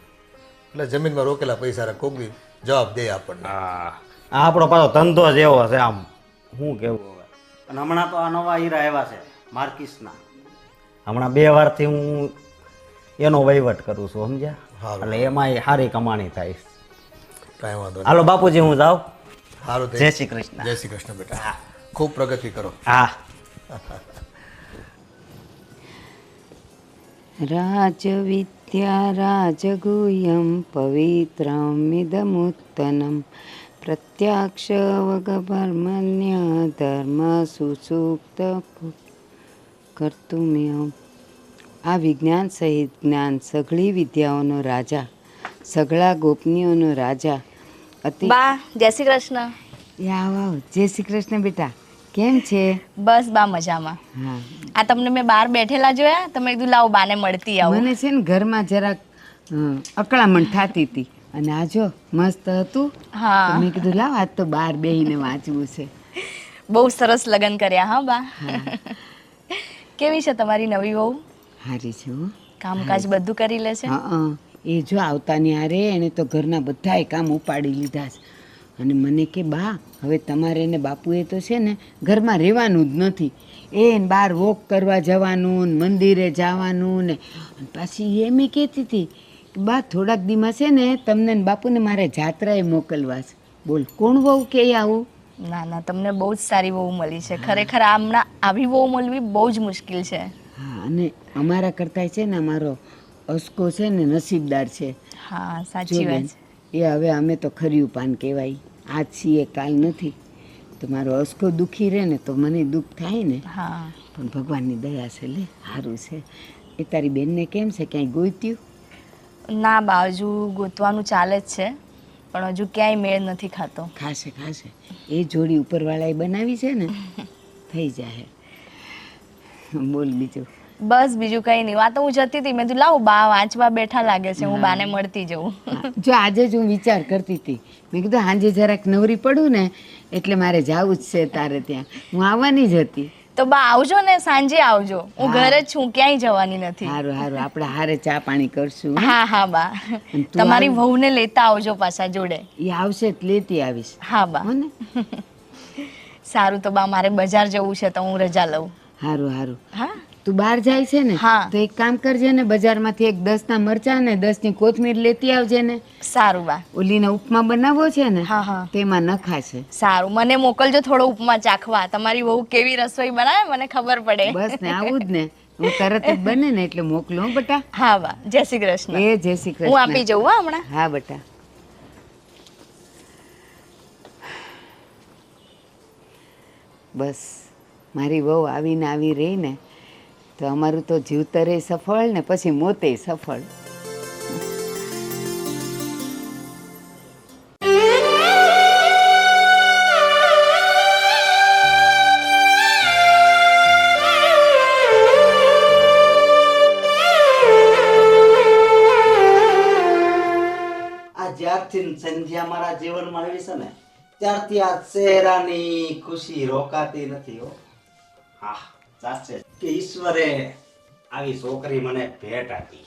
એટલે જમીનમાં રોકેલા પૈસા કોક દી જવાબ દે આપણને. આ આપણો પાછો ધંધો જ એવો છે, આમ શું કેવું હવે. અને હમણાં તો આ નવા હીરા આવ્યા છે માર્કિસના. હમણાં 2 વારથી હું એનો વહીવટ કરું છું, સમજ્યા? સારું. એટલે એમાંય સારી કમાણી થાય. કાંઈ વાંધો નહીં. હાલો બાપુજી, હું જાઉં. સારું. જય શ્રી કૃષ્ણ. જય શ્રી કૃષ્ણ બેટા. ખૂબ પ્રગતિ કરો. હા રાજવિદ્યા રાજગુહ્યમ પવિત્રમિદમુત્તનમ પ્રત્યક્ષવગભર્મન્ય ધર્મ સુસુપ્ત કર્તુમ્યમ. આ વિજ્ઞાન સહિત જ્ઞાન સઘળી વિદ્યાઓનો રાજા, સઘળા ગોપનીઓનો રાજા, અતિ બા જય શ્રી કૃષ્ણ. આવ આવ. જય શ્રી કૃષ્ણ બેટા, કેમ છે? બસ બા મજામાં. હા, આ તમને મેં બહાર બેઠેલા જોયા, તમે કીધું લાવો બાને મળતી આવું. મને છે ને ઘરમાં જરાક અકળામણ થતી હતી અને આ જો મસ્ત હતું. હા. તો મેં કીધું લાવ આજ તો બહાર બેહીને વાંચવું છે. બહુ સરસ લગ્ન કર્યા હા બા. કેવી છે તમારી નવી વહુ? હારી છે હો. કામકાજ બધું કરી લે છે? હા, એ જો આવતાની હારે એને તો ઘરના બધાય કામ ઉપાડી લીધા છે અને મને કે બા હવે તમારે ને બાપુએ તો છે ને ઘરમાં રહેવાનું જ નથી. એને બહાર વોક કરવા જવાનું ને મંદિરે જવાનું ને પાછી એમ કહેતી હતી કે બા થોડાક દીમાં છે ને તમને ને બાપુને મારે જાત્રાએ મોકલવા છે. બોલ કોણ વહુ કે આવું? ના ના, તમને બહુ જ સારી વહુ મળી છે. ખરેખર હમણાં આવી વહુ મળવી બહુ જ મુશ્કેલ છે. હા, અને અમારા કરતાં છે ને અમારો અસકો છે ને નસીબદાર છે. હા જો સાચી બેન, વાત છે. એ હવે અમે તો ખર્યું પાન કહેવાય. આજ છીએ કાલ નથી. તો મારો અસકો દુઃખી રહે ને તો મને દુઃખ થાય ને. હા પણ ભગવાનની દયા છે, લે સારું છે. એ તારી બેનને કેમ છે, ક્યાંય ગોત્યું? ના બા હજુ ગોતવાનું ચાલે જ છે પણ હજુ ક્યાંય મેળ નથી ખાતો. ખાશે ખાશે. એ જોડી ઉપરવાળાએ બનાવી છે ને, થઈ જાય. બોલ બીજું. બસ બીજું કંઈ નહીં. આ તો હું જતી હતી, મેં કીધું લાવો બા વાંચવા બેઠા લાગે છે, હું બાને મળતી જઉં. હા, જો આજે જ હું વિચાર કરતી હતી, મેં કીધું સાંજે જરાક નવરી પડું ને એટલે મારે જવું જ છે તારે ત્યાં. હું આવવાની જ હતી. તો બા આવજો ને, સાંજે આવજો. હું ઘરે જ છું, ક્યાંય જવાની નથી. સારું સારું, આપણે હારે ચા પાણી કરશું. હા હા બા, અને તું તમારી આવ. વહુને લેતા આવજો પાછા જોડે. એ આવશે તો લેતી આવીશ. હા બા. હો ને? સારું તો બા મારે બજાર જવું છે તો હું રજા લઉં. સારું સારું. હા તું બહાર જાય છે ને, હા. તો એક કામ કરજે ને, બજારમાંથી એક 10ના મરચાં ને 10ની કોથમીર લેતી આવજે ને. સારું બા. ઓલીને ઉપમા બનાવવો છે ને, હા હા તેમાં નખાશે. સારું, મને મોકલજો થોડો ઉપમા ચાખવા. તમારી વહુ કેવી રસોઈ બનાવે મને ખબર પડે. બસ ને, આવું જ ને. હું તરત જ બને ને એટલે મોકલું હો બેટા. હા બા, જય શ્રી કૃષ્ણ. એ જય શ્રી કૃષ્ણ. હું આપી જઉં હા હમણાં. હા બેટા. બસ મારી વહુ આવીને આવી રહી ને તો અમારું તો જીવતરે સફળ ને પછી મોતે સફળ. આ જ્યારથી સંધ્યા મારા જીવનમાં આવી છે ને ત્યારથી આ ચહેરાની ખુશી રોકાતી નથી હો. હા સાચે કે ઈશ્વરે આવી છોકરી મને ભેટ આપી.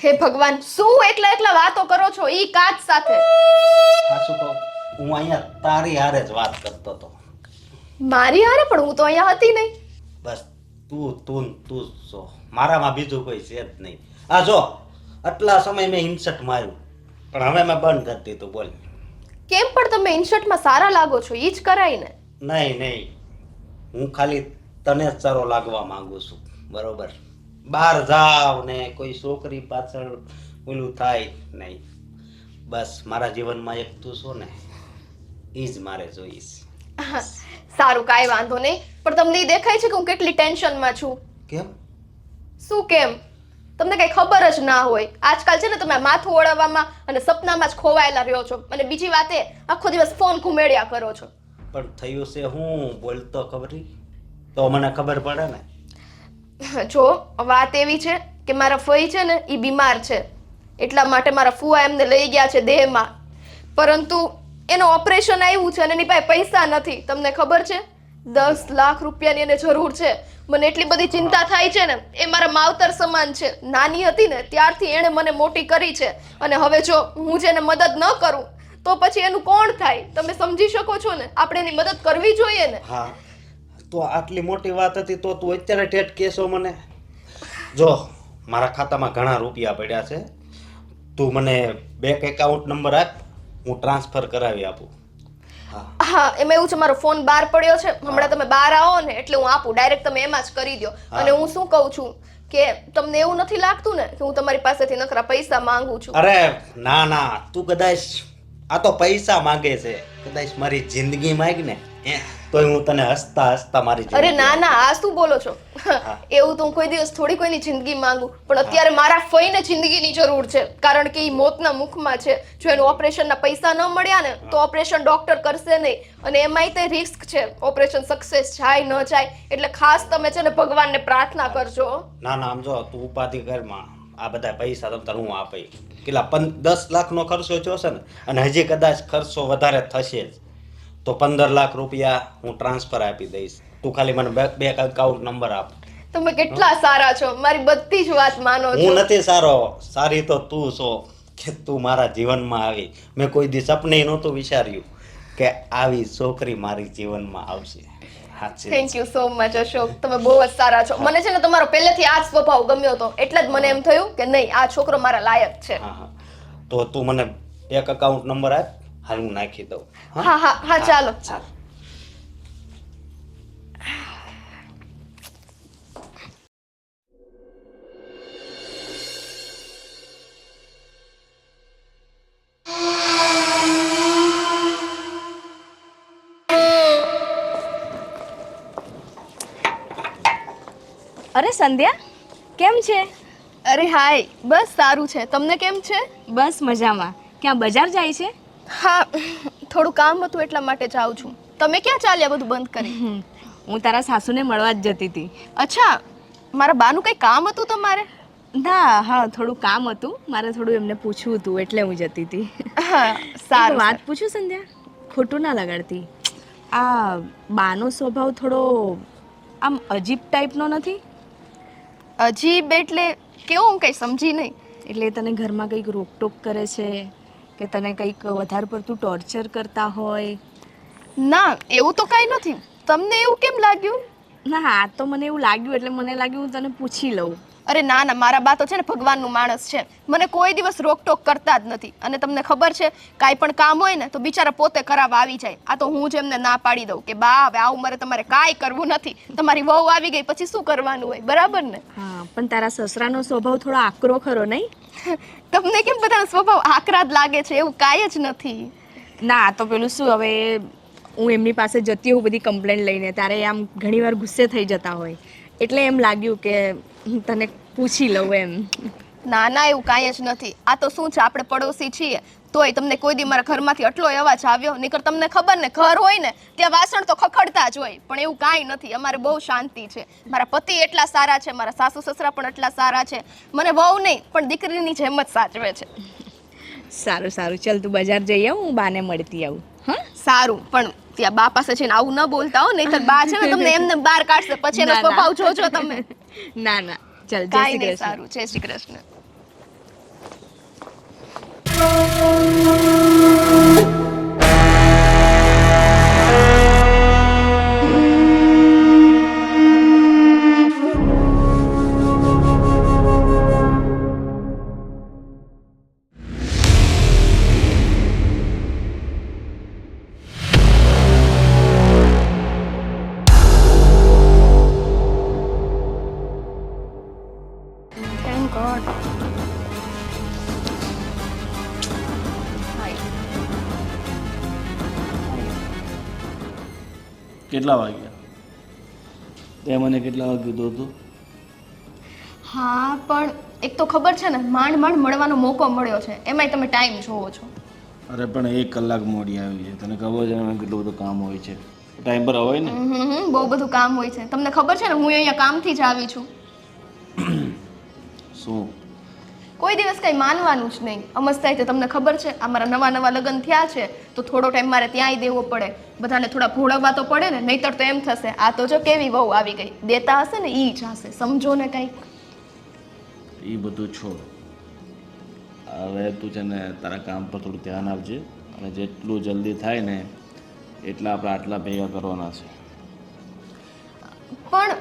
હે ભગવાન, શું એકલા એકલા વાતો કરો છો ઈ કાચ સાથે? સાચું કહું, હું અહીંયા તારી હારે જ વાત કરતો હતો. મારી હારે? પણ હું તો અહીંયા હતી નહીં. બસ તું જ છો, મારામાં બીજું કોઈ છે જ નહીં. આ જો આટલા સમય મેં ઇન્સર્ટ માર્યું પણ હવે મેં બંધ કરી દીધું. બોલ. કેમ પણ તમે ઇન્શર્ટમાં સારા લાગો છો, ઈ જ કરાય ને. નહીં, હું ખાલી તને જ સારો લાગવા માંગુ છું, બરોબર? બહાર જાવ ને કોઈ છોકરી પાછળ ઓલું થાય નહીં. બસ મારા જીવનમાં એક તું છો ને, એ જ મારે જોઈશ. સારું, કાંઈ વાંધો નહીં. પણ તમને ઈ દેખાય છે કે હું કેટલી ટેન્શનમાં છું? કેમ? શું કેમ? તમને કઈ ખબર જ ના હોય. આજકાલ છે ને તમે માથું ઓળવવામાં અને સપનામાં જ ખોવાયેલા રહ્યો છો. અને બીજી વાત એ, આખો દિવસ ફોન ઘુમેડ્યા કરો છો. પણ થયું છે હું બોલતો ખબરી તો મને ખબર પડે ને. જો વાત એવી છે કે મારા ફઈ છે ને એ બીમાર છે, એટલા માટે મારા ફુવા એમને લઈ ગયા છે દેહમાં. પરંતુ એનો ઓપરેશન આવ્યું છે અને એની પાસે પૈસા નથી. તમને ખબર છે 10 લાખ રૂપિયાની એને જરૂર છે. મને એટલી બધી ચિંતા થાય છે ને. એ મારા માવતર સમાન છે. નાની હતી ને ત્યારથી એણે મને મોટી કરી છે અને હવે જો હું જેને મદદ ન કરું તો પછી એનું કોણ થાય? તમે સમજી શકો છો ને, આપણે એની મદદ કરવી જોઈએ ને. હા, તો આટલી મોટી વાત હતી તો તું અત્યારે ઠેઠ કહેશો મને? જો મારા ખાતામાં ઘણા રૂપિયા પડ્યા છે, તું મને બેંક એકાઉન્ટ નંબર આપ, હું ટ્રાન્સફર કરાવી આપું. હા એમાં એવું છે મારો ફોન બહાર પડ્યો છે હમણાં તમે બહાર આવો ને એટલે હું આપું ડાયરેક્ટ તમે એમાં જ કરી દો અને હું શું કહું છું કે તમને એવું નથી લાગતું ને કે હું તમારી પાસેથી નકરા પૈસા માંગુ છું અરે ના ના તું કદાચ આ તો પૈસા માંગે છે કદાચ મારી જિંદગી માંગ ને તોય હું તને હસતા હસતા મારી અરે જિંદગી ના ના આ શું બોલો છો એવું તો હું કોઈ દિવસ થોડી કોઈની જિંદગી માંગુ પણ અત્યારે મારા ફઈને જિંદગીની જરૂર છે કારણ કે એ મોતના મુખમાં છે જો એનું ઓપરેશનના પૈસા ન મળ્યા ને તો ઓપરેશન ડોક્ટર કરશે નહીં અને એમાંય તે રિસ્ક છે ઓપરેશન સક્સેસ જાય ન જાય એટલે ખાસ તમે છે ને ભગવાનને પ્રાર્થના કરજો ના ના આમ જો તું ઉપાધિ કરમાં આ બધા પૈસા તમ તાર હું આપી કેટલા 10 લાખનો ખર્ચો થયો છે ને અને હજી કદાચ ખર્ચો વધારે થશે જ તો 15 લાખ રૂપિયા હું ટ્રાન્સફર આપી દઈશ તું ખાલી મને બેંક એકાઉન્ટ નંબર આપ તમે કેટલા સારા છો મારી બધી જ વાત માનો છો હું નથી સારો સારી તો તું છો કે તું મારા જીવનમાં આવી મેં કોઈ દી સપને નહોતું વિચાર્યું કે આવી છોકરી મારી જીવનમાં આવશે સાચી thank you so much Ashok તમે બહુ જ સારા છો મને છે ને તમારો પહેલેથી આ જ સ્વભાવ ગમ્યો હતો એટલે જ મને એમ થયું કે નહીં આ છોકરો મારા લાયક છે હા હા તો તું મને બેંક એકાઉન્ટ નંબર આપ હાલ હું નાખી દઉં હા હા હા ચાલો ચાલ અરે સંધ્યા કેમ છે? અરે હાય બસ સારું છે તમને કેમ છે બસ મજામાં. ક્યાં બજાર જાય છે? હા થોડું કામ હતું એટલા માટે જાઉં છું તમે ક્યાં ચાલ્યા બધું બંધ કરી હું તારા સાસુને મળવા જ જતી હતી. અચ્છા મારા બાનું કંઈ કામ હતું તમારે ના હા થોડું કામ હતું મારે થોડું એમને પૂછવું હતું એટલે હું જતી હતી. હા એક સારું વાત પૂછું સંધ્યા ખોટું ના લગાડતી આ બાનો સ્વભાવ થોડો આમ અજીબ ટાઈપનો નથી? અજીબ એટલે કેવું હું કંઈ સમજી નહીં એટલે તને ઘરમાં કંઈક રોકટોક કરે છે કે તને કંઈક વધારે પડતું ટોર્ચર કરતા હોય? ના એવું તો કાંઈ નથી તમને એવું કેમ લાગ્યું ના આ તો મને એવું લાગ્યું એટલે મને લાગ્યું હું તને પૂછી લઉં. અરે ના ના મારા બા તો છે ને ભગવાનનું માણસ છે મને કોઈ દિવસ રોકટોક કરતા જ નથી અને તમને ખબર છે કાંઈ પણ કામ હોય ને તો બિચારા પોતે કરાવવા આવી જાય આ તો હું જ એમને ના પાડી દઉં કે બા હવે આ ઉંમરે તમારે કાંઈ કરવું નથી તમારી વહુ આવી ગઈ પછી શું કરવાનું હોય બરાબર ને હા પણ તારા સસરાનો સ્વભાવ થોડો આકરો ખરો નહીં? તમને કેમ બધાનો સ્વભાવ આકરા જ લાગે છે એવું કાંઈ જ નથી ના આ તો પેલું શું હવે હું એમની પાસે જતી હોઉં બધી કમ્પ્લેન લઈને ત્યારે આમ ઘણીવાર ગુસ્સે થઈ જતા હોય એટલે એમ લાગ્યું કે હું તને પૂછી લઉં એમ. ના ના એવું કાંઈ જ નથી આ તો શું છે આપણે પડોશી છીએ તોય તમને કોઈ દી મારા ઘરમાંથી આટલો અવાજ આવ્યો નહીંતર તમને ખબર ને ઘર હોય ને ત્યાં વાસણ તો ખખડતા જ હોય પણ એવું કાંઈ નથી અમારે બહુ શાંતિ છે મારા પતિ એટલા સારા છે મારા સાસુ સસરા પણ એટલા સારા છે મને વહુ નહીં પણ દીકરીની જેમ જ સાચવે છે. સારું સારું ચાલ તું બજાર જઈ આવું હું બાને મળતી આવું. હા સારું પણ ત્યાં બા પાસે છે ને આવું ન બોલતા હો નહીંતર બા છે ને તમને એમને બહાર કાઢશે પછી એનો ના, ના. સ્વભાવ જોજો તમે ના ના ચાલ જય કાંઈ શ્રી નહીં કૃષ્ણ. સારું જય શ્રી કૃષ્ણ Thank God. કેટલા વાગ્યા તે મને કેટલા વાગે કીધું હતું? હા પણ એક તો ખબર છે ને માંડ માંડ મળવાનો મોકો મળ્યો છે એમાંય તમે ટાઈમ જોવો છો અરે પણ 1 કલાક મોડી આવી છે તને ખબર છે ને કેટલું બધું કામ હોય છે ટાઈમ પર હોય ને. બહુ બધું કામ હોય છે તમને ખબર છે ને હું અહીંયા કામથી જ આવી છું શું? કોઈ દિવસ કંઈ માનવાનું જ નહીં અમસ્તાય તો તમને ખબર છે આ મારા નવા નવા લગ્ન થયા છે તો થોડો ટાઈમ મારે ત્યાંય દેવો પડે બધાને થોડા ભોળવવા તો પડે ને નહીંતર તો એમ થશે આ તો જો કેવી વહુ આવી ગઈ દેતા હશે ને ઈ જ હશે સમજો ને કંઈક એ બધું છોડ હવે તું છે ને તારા કામ પર થોડું ધ્યાન આપજે અને જેટલું જલ્દી થાય ને એટલા આપણે આટલા ભેગા કરવાના છે. પણ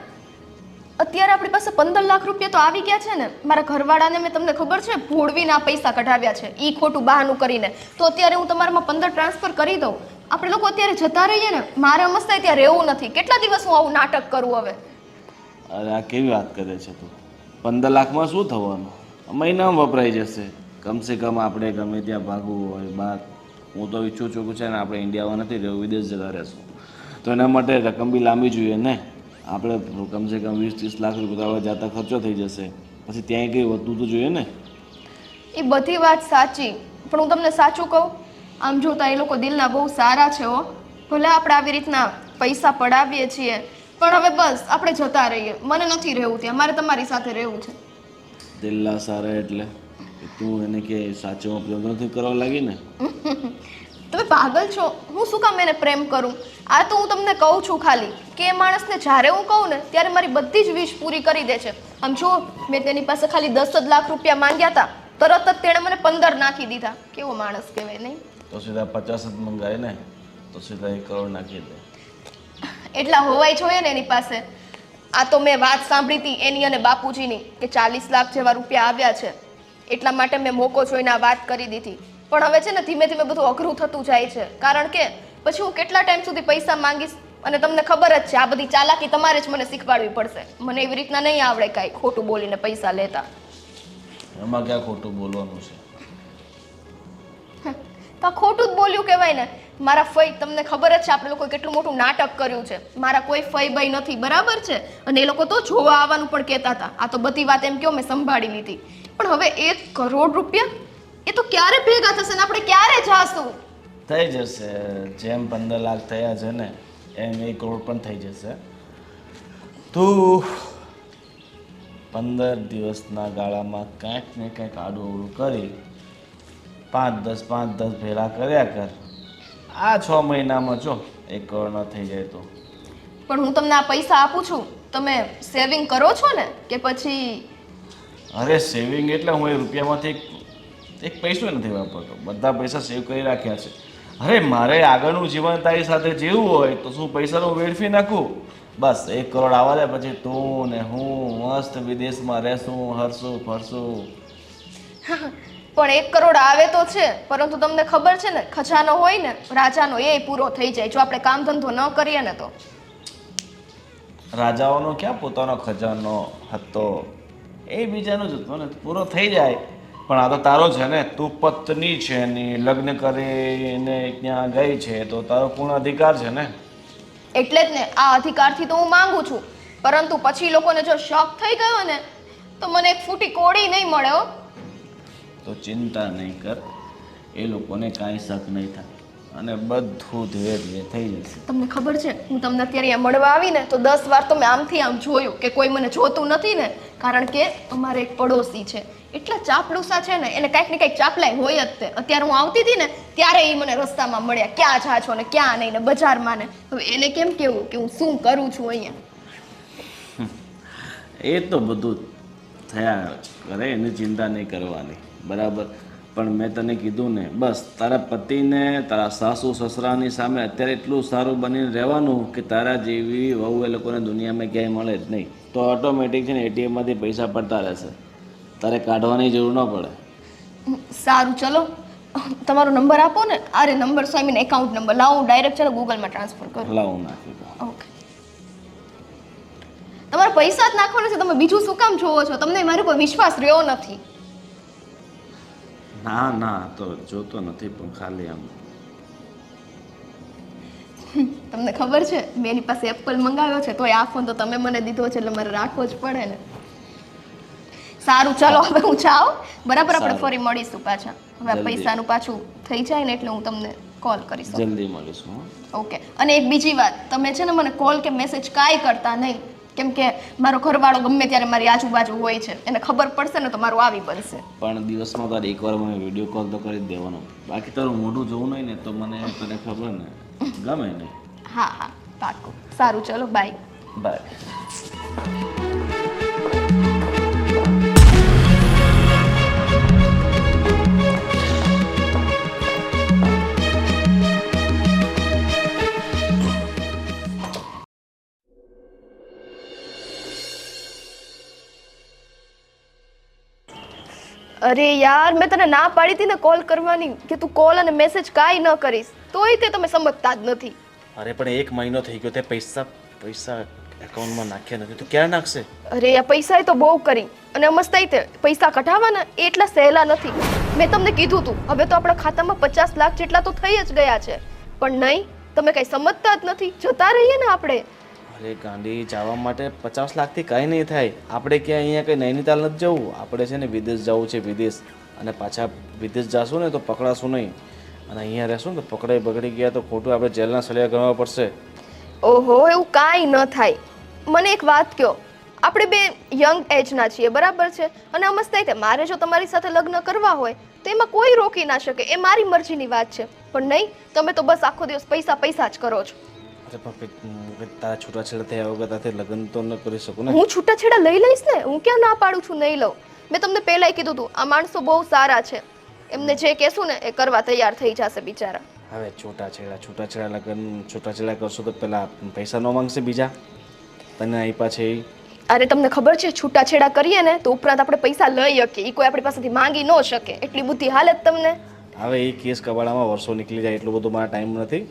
અત્યારે આપણી પાસે 15 લાખ રૂપિયા તો આવી ગયા છે ને મારા ઘરવાળાને મેં તમને ખબર છે ભોળવીના પૈસા કઢાવ્યા છે ઈ ખોટું બહાનું કરીને તો અત્યારે હું તમારામાં 15 ટ્રાન્સફર કરી દઉં આપણે લોકો અત્યારે જતા રહીએ ને, મારે મસ્ત ત્યાં રહેવું નથી. કેટલા દિવસ હું આવું નાટક કરું હવે? અરે આ કેવી વાત કરે છે તું? 15 લાખમાં શું થવાનું? મહિનામાં વપરાઈ જશે. કમસે કમ આપણે ગમે ત્યાં ભાગવું હોય બહાર, હું તો ઈચ્છું છું કે છે ને આપણે ઇન્ડિયામાં નથી રહેવું, વિદેશ જતા રહેશું. તો એના માટે રકમ બી લાંબી જોઈએ ને. આપણે કમસે કમ 20-30 લાખ રૂપિયા જતા ખર્ચો થઈ જશે. પછી ત્યાં કંઈ વધતું તો જોઈએ ને. એ બધી વાત સાચી, પણ હું તમને સાચું કહું, આમ જોતા એ લોકો દિલના બહુ સારા છે હો. ભલે આપણે આવી રીતના પૈસા પડાવીએ છીએ, પણ હવે બસ આપણે જતા રહીએ. મને નથી રહેવું ત્યાં, મારે તમારી સાથે રહેવું છે. દિલ્લા સારા એટલે તું એને કે સાચો ઉપયોગ નથી કરવા લાગી ને? તમે પાગલ છો? હું શું કામ એને પ્રેમ કરું? આ તો હું તમને કહું છું ખાલી કે એ માણસને જ્યારે હું કહું ને ત્યારે મારી બધી જ વિશ પૂરી કરી દે છે. આમ જો મેં તેની પાસે ખાલી 10 જ લાખ રૂપિયા માંગ્યા હતા, તરત જ તેણે મને 15 નાખી દીધા. કેવો માણસ કહેવાય નહીં? તો સીધા 50 જ મંગાય ને, તો સીધા 1 કરોડ નાખી દે. એટલા હોવાય જોઈએ ને એની પાસે. આ તો મેં વાત સાંભળી હતી એની અને બાપુજીની કે 40 લાખ જેવા રૂપિયા આવ્યા છે, એટલા માટે મેં મોકો જોઈને આ વાત કરી દીધી. પણ હવે છે ને ધીમે ધીમે બધું અઘરું થતું જાય છે, કારણ કે પછી હું કેટલા ટાઈમ સુધી પૈસા માંગીશ? અને તમને ખબર જ છે આ બધી ચાલાકી તમારે જ મને શીખવાડવી પડશે. મને એવી રીતના નહીં આવડે કાંઈ ખોટું બોલીને પૈસા લેતા. એમાં ક્યાં ખોટું બોલવાનું છે? તો આ ખોટું જ બોલ્યું કહેવાય ને. મારા ફઈ, તમને ખબર જ છે આપણે લોકોએ કેટલું મોટું નાટક કર્યું છે. મારા કોઈ ફઈ બઈ નથી, બરાબર છે? અને એ લોકો તો જોવા આવવાનું પણ કહેતા હતા. આ તો બધી વાત એમ કહો મેં સંભાળી લીધી. પણ હવે 1 કરોડ રૂપિયા એ તો ક્યારે ભેગા થશે ને આપણે ક્યારે જાશું? થઈ જશે. જેમ 15 લાખ થયા છે ને એમ 1 કરોડ પણ થઈ જશે. તું 15 દિવસના ગાળામાં કાંઈક ને કાંઈક આડું અવળું કરી 5-10 ભેળા કર્યા કર. આ 6 મહિનામાં જો 1 કરોડ ન થઈ જાય તો. પણ હું તમને આ પૈસા આપું છું, તમે સેવિંગ કરો છો ને કે પછી? અરે સેવિંગ એટલે હું એ રૂપિયામાંથી એક પૈસો નથી વાપરતો. બધા પૈસા સેવ કરી રાખ્યા છે. અરે મારે આગળનું જીવન તારી સાથે જીવવું હોય તો શું પૈસાનું વેડફી નાખું? બસ 1 કરોડ આવવા દે, પછી તું ને હું મસ્ત વિદેશમાં રહેશું, હરશું ફરશું. પણ 1 કરોડ આવે તો છે, પરંતુ તમને ખબર છે ને ખજાનો હોય ને રાજાનો એ પૂરો થઈ જાય જો આપણે કામ ધંધો ન કરીએ ને તો. રાજાઓનો ક્યાં પોતાનો ખજાનો હતો? એ બીજાનો જ હતો ને, પૂરો થઈ જાય. પણ આ તો તારો છે ને, તું પત્ની છે ની, લગ્ન કરીને ત્યાં ગઈ છે તો તારો પૂર્ણ અધિકાર છે ને. એટલે જ ને આ અધિકારથી તો હું માંગુ છું, પરંતુ પછી લોકોને જો શોખ થઈ ગયો ને તો મને એક ફૂટી કોડી નહીં મળે હો. તો ચિંતા નહીં કર, એ લોકોને કાંઈ શક નહીં થાય અને બધું ધીરે ધીરે થઈ જશે. તમને ખબર છે હું તમને અત્યારે અહીંયા મળવા આવીને તો 10 વાર તો મેં આમથી આમ જોયું કે કોઈ મને જોતું નથી ને, કારણ કે અમારે એક પડોશી છે એટલા ચાપલુસા છે ને, એને કાંઈક ને કાંઈક ચાપલાય હોય જ તે. અત્યારે હું આવતી હતી ને ત્યારે એ મને રસ્તામાં મળ્યા, ક્યાં જા છો ને ક્યાં નહીં, ને બજારમાં ને. હવે એને કેમ કેવું કે હું શું કરું છું અહીંયા? એ તો બધું થયા કરે, એની ચિંતા નહીં કરવાની, બરાબર? પણ મેં તને કીધું ને, બસ તારા પતિને તારા સાસુ સસરાની સામે અત્યારે એટલું સારું બનીને રહેવાનું કે તારા જેવી વહુ એ લોકોને દુનિયામાં ક્યાંય મળે જ નહીં. તો ઓટોમેટિક છે ને એટીએમમાંથી પૈસા પડતા રહેશે, તારે કાઢવાની જરૂર ન પડે. સારું, ચલો તમારો નંબર આપો ને. અરે number so I mean account number લાવો, હું ડાયરેક્ટ છે ને ગૂગલમાં ટ્રાન્સફર કરું. લાવું નાખી દઉં. ઓકે, તમારે પૈસા જ નાખવાના છે, તમે બીજું શું કામ જોવો છો? તમને મારી પર વિશ્વાસ રહ્યો નથી. ના ના, તો જોતો નથી, પણ ખાલી આમ. તમને ખબર છે મેં એની પાસે એપલ મંગાવ્યો છે, તો એ આ ફોન તો તમે મને દીધો છે એટલે મારે રાખવો જ પડે ને. સારું, ચલો હવે હું જાઉં, બરાબર? આપણે ફરી મળીશું પાછા. હવે આ પૈસાનું પાછું થઈ જાય ને એટલે હું તમને કોલ કરીશ. જલ્દી મળીશું. ઓકે. અને એક બીજી વાત, તમે છે ને મને કોલ કે મેસેજ કાંઈ કરતા નહીં, કેમ કે મારો ઘરવાળો ગમે ત્યારે મારી આજુબાજુ હોય છે, એને ખબર પડશે ને તો મારું આવી બનશે. પણ દિવસમાં તારે એકવાર મને વિડીયો કોલ તો કરી જ દેવાનો. બાકી તારું મોઢું જોવું નહીં ને તો મને તને ખબર ને ગમે નહીં. હા હા, પાક્કું. સારું, ચલો બાય. બાય. અરે યાર, મેં તને ના પાડી હતી ને કોલ કરવાની કે તું કોલ અને મેસેજ કાંઈ ન કરીશ. તોય તે તમે સમજતા જ નથી. અરે પણ 1 મહિનો થઈ ગયો તે પૈસા એકાઉન્ટમાં નાખ્યા નથી તો ક્યારે નાખશે? અરે આ પૈસા તો બહુ કરી અને મસ્ત તે પૈસા કઢાવવાના એ એટલા સહેલા નથી. મેં તમને કીધું હતું હવે તો આપણા ખાતામાં 50 લાખ જેટલા તો થઈ જ ગયા છે. પણ નહીં, તમે કઈ સમજતા જ નથી. જતા રહીએ ને આપણે. અરે ગાંડી, જવા માટે 50 લાખથી કાંઈ નહીં થાય. આપણે ક્યાં અહીંયા કંઈ નૈનીતાલ નથી જવું. આપણે છે ને વિદેશ જવું છે, વિદેશ. અને પાછા વિદેશ જાશું ને તો પકડાશું નહીં. અને અહીંયા રહેશું ને તો પકડાઈ બગડી ગયા તો ખોટું આપણે જેલના સળિયા કરવા પડશે. ઓહો, એવું કાંઈ ન થાય. મને એક વાત કહો, આપણે બે યંગ એજના છીએ, બરાબર છે? અને આ મસ્ત તે મારે જો તમારી સાથે લગ્ન કરવા હોય તો એમાં કોઈ રોકી ના શકે. એ મારી મરજીની વાત છે. પણ નહીં, તમે તો બસ આખો દિવસ પૈસા પૈસા જ કરો છો. અરે પણ તારા છૂટાછેડા થયા વગર તારે લગ્ન તો ન કરી શકું ને. હું છૂટાછેડા લઈ લઈશ ને. હું ક્યાં ના પાડું છું નહીં લઉં. મેં તમને પહેલાંય કીધું હતું આ માણસો બહુ સારા છે. એમને જે કહેશું ને એ કરવા તૈયાર થઈ જશે બિચારા. હવે છૂટાછેડા લગ્ન છૂટાછેડા કરશો તો પેલા પૈસા ન માંગશે બીજા તને આપ્યા છે એ? અરે તમને ખબર છે છૂટાછેડા કરીએ ને તો ઉપરાંત આપણે પૈસા લઈ શકીએ. એ કોઈ આપણી પાસેથી માંગી ન શકે. એટલી બુદ્ધિ હાલે જ તમને. હવે એ કેસ કબાડામાં વર્ષો નીકળી જાય એટલું બધું મારા ટાઈમ નથી.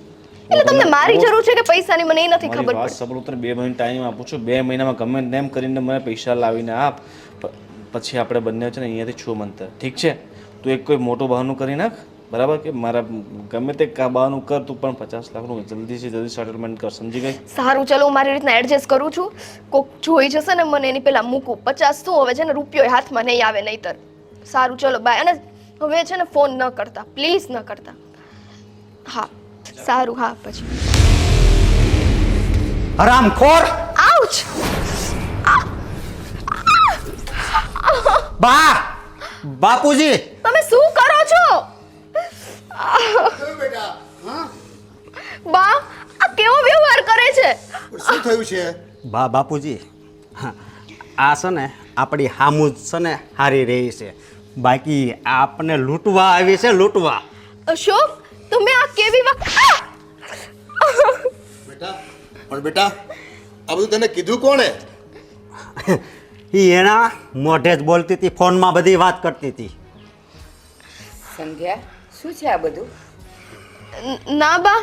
એટલે તમને મારી જરૂર છે કે પૈસાની મને એ નથી ખબર વાત પડતી. સાંભળો, તને 2 મહિના ટાઈમ આપું છું. 2 મહિનામાં ગમે તેમ કરીને મને પૈસા લાવીને આપ. પછી આપણે બંને છે ને અહીંયાથી છું મંતર. ઠીક છે? તું એક કોઈ મોટું બહાનું કરી નાખ, બરાબર? કે મારા ગમે તે બહાનું કર, તું પણ 50 લાખનું જલ્દીથી જલ્દી સેટલમેન્ટ કર. સમજી ગઈ? સારું, ચલો હું મારી રીતના એડજસ્ટ કરું છું. કોક જોઈ જશે ને મને એની પહેલા મૂકું. 50 શું હવે છે ને રૂપિયો હાથમાં નહીં આવે નહીતર. સારું, ચલો બાય. અને હવે છે ને ફોન ન કરતા, પ્લીઝ ન કરતા. હા સારું, હા પછી. હરામખોર! આઉચ! બા! બાપુજી! તમે શું કરો છો? બા, આ કેવો વ્યવહાર કરે છે? શું થયું છે? બાપુજી, આ છે ને આપણી હામું છે ને હારી રહી છે, બાકી આપને લૂંટવા આવી છે, લૂંટવા. અશોક, તમે આ કેવી વાત? બેટા આ બધું તને કીધું કોણે? એના મોઢે જ બોલતી હતી, ફોનમાં બધી વાત કરતી હતી. સંધ્યા, શું છે આ બધું? ના બા,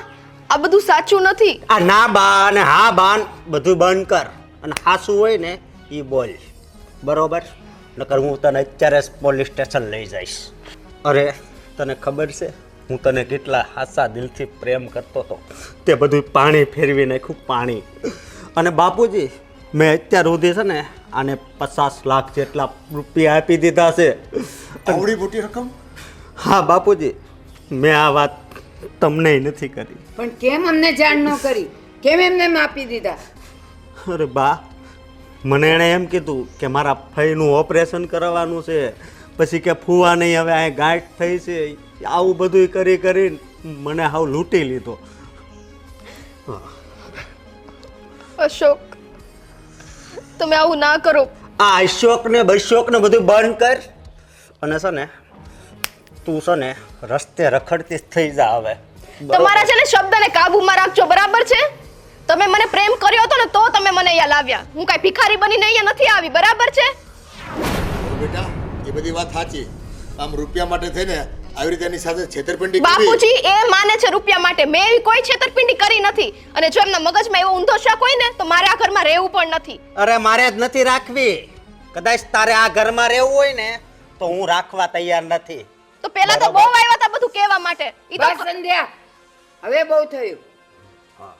આ બધું સાચું નથી. આ ના બા અને હા બા બધું બંધ કર, અને હાસું હોય ને એ બોલ, બરોબર? નકર હું તને અત્યારે પોલીસ સ્ટેશન લઈ જઈશ. અરે તને ખબર છે હું તને કેટલા હાસા દિલથી પ્રેમ કરતો હતો, તે બધું પાણી ફેરવી નાખ્યું, પાણી. અને બાપુજી, મેં અત્યાર સુધી છે ને આને 50 લાખ જેટલા રૂપિયા આપી દીધા છે. આવડી મોટી રકમ? હા બાપુજી, મેં આ વાત તમને નથી કરી. પણ કેમ અમને જાણ ન કરી? કેમ એમને આપી દીધા? અરે બા, મને એણે એમ કીધું કે મારા ફઈનું ઓપરેશન કરવાનું છે, પછી કે ફૂવા નહીં, હવે આ ગાંઠ થઈ છે, આવું બધું કરી કરીને મને હાવ લૂંટી લીધો. અશોક, તમે આવું ના કરો. આ અશોક ને બશોક ને બધું બંધ કર, અને છે ને તું છે ને રસ્તે રખડતી જ થઈ જા હવે. તમારા છે ને શબ્દને કાબૂમાં રાખજો, બરાબર છે? તમે મને પ્રેમ કર્યો હતો ને તો તમે મને અહીંયા લાવ્યા. હું કાંઈ ભિખારી બનીને અહીંયા નથી આવી, બરાબર છે? બેટા એ બધી વાત સાચી. આમ રૂપિયા માટે થઈને આવી રીતે એની સાથે છેતરપિંડી કરી. બાપુજી એ માને છે રૂપિયા માટે. મેં એવી કોઈ છેતરપિંડી કરી નથી. અને જો એમના મગજમાં એવો ઊંધો શક હોય ને તો મારે આ ઘરમાં રહેવું પણ નથી. અરે મારે જ નથી રાખવી. કદાચ તારે આ ઘરમાં રહેવું હોય ને તો હું રાખવા તૈયાર નથી. તો પહેલા તો બહુ આવ્યા હતા બધું કહેવા માટે. ઈ તો બસ સંધ્યા, હવે બહુ થયું.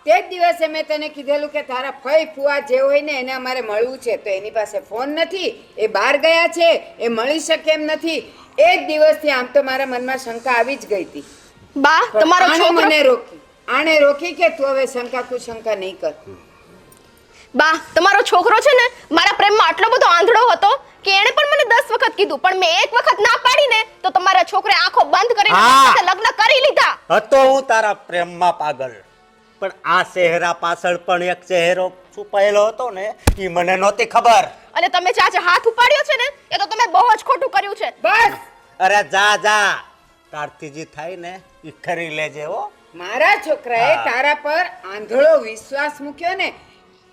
તે જ દિવસે મેં તને કીધેલું કે તારા ફઈ ફુવા જે હોય ને એને અમારે મળવું છે, તો એની પાસે ફોન નથી, એ બહાર ગયા છે, એ મળી શકે એમ નથી. એ જ દિવસથી આમ તો મારા મનમાં શંકા આવી જ ગઈ હતી. બા, તમારો આણે છોકરો મને રોકી, આણે રોકી કે તું હવે શંકા કુશંકા નહીં કર. બા, તમારો છોકરો છે ને મારા પ્રેમમાં આટલો બધો આંધળો હતો કે એણે પણ મને 10 વખત કીધું, પણ મેં એક વખત ના પાડી ને તો તમારા છોકરે આંખો બંધ કરીને મારી સાથે લગ્ન કરી લીધા. હતો હું તારા પ્રેમમાં પાગલ, પણ આ ચહેરા પાછળ પણ એક ચહેરો છુપાયેલો હતો ને એ મને નહોતી ખબર. અને તમે ચાચા હાથ ઉપાડ્યો છે ને એ તો તમે બહુ જ ખોટું કર્યું છે. બસ, અરે જા જા, તારથી જે થાય ને એ કરી લેજે હો. મારા છોકરાએ તારા પર આંધળો વિશ્વાસ મૂક્યો ને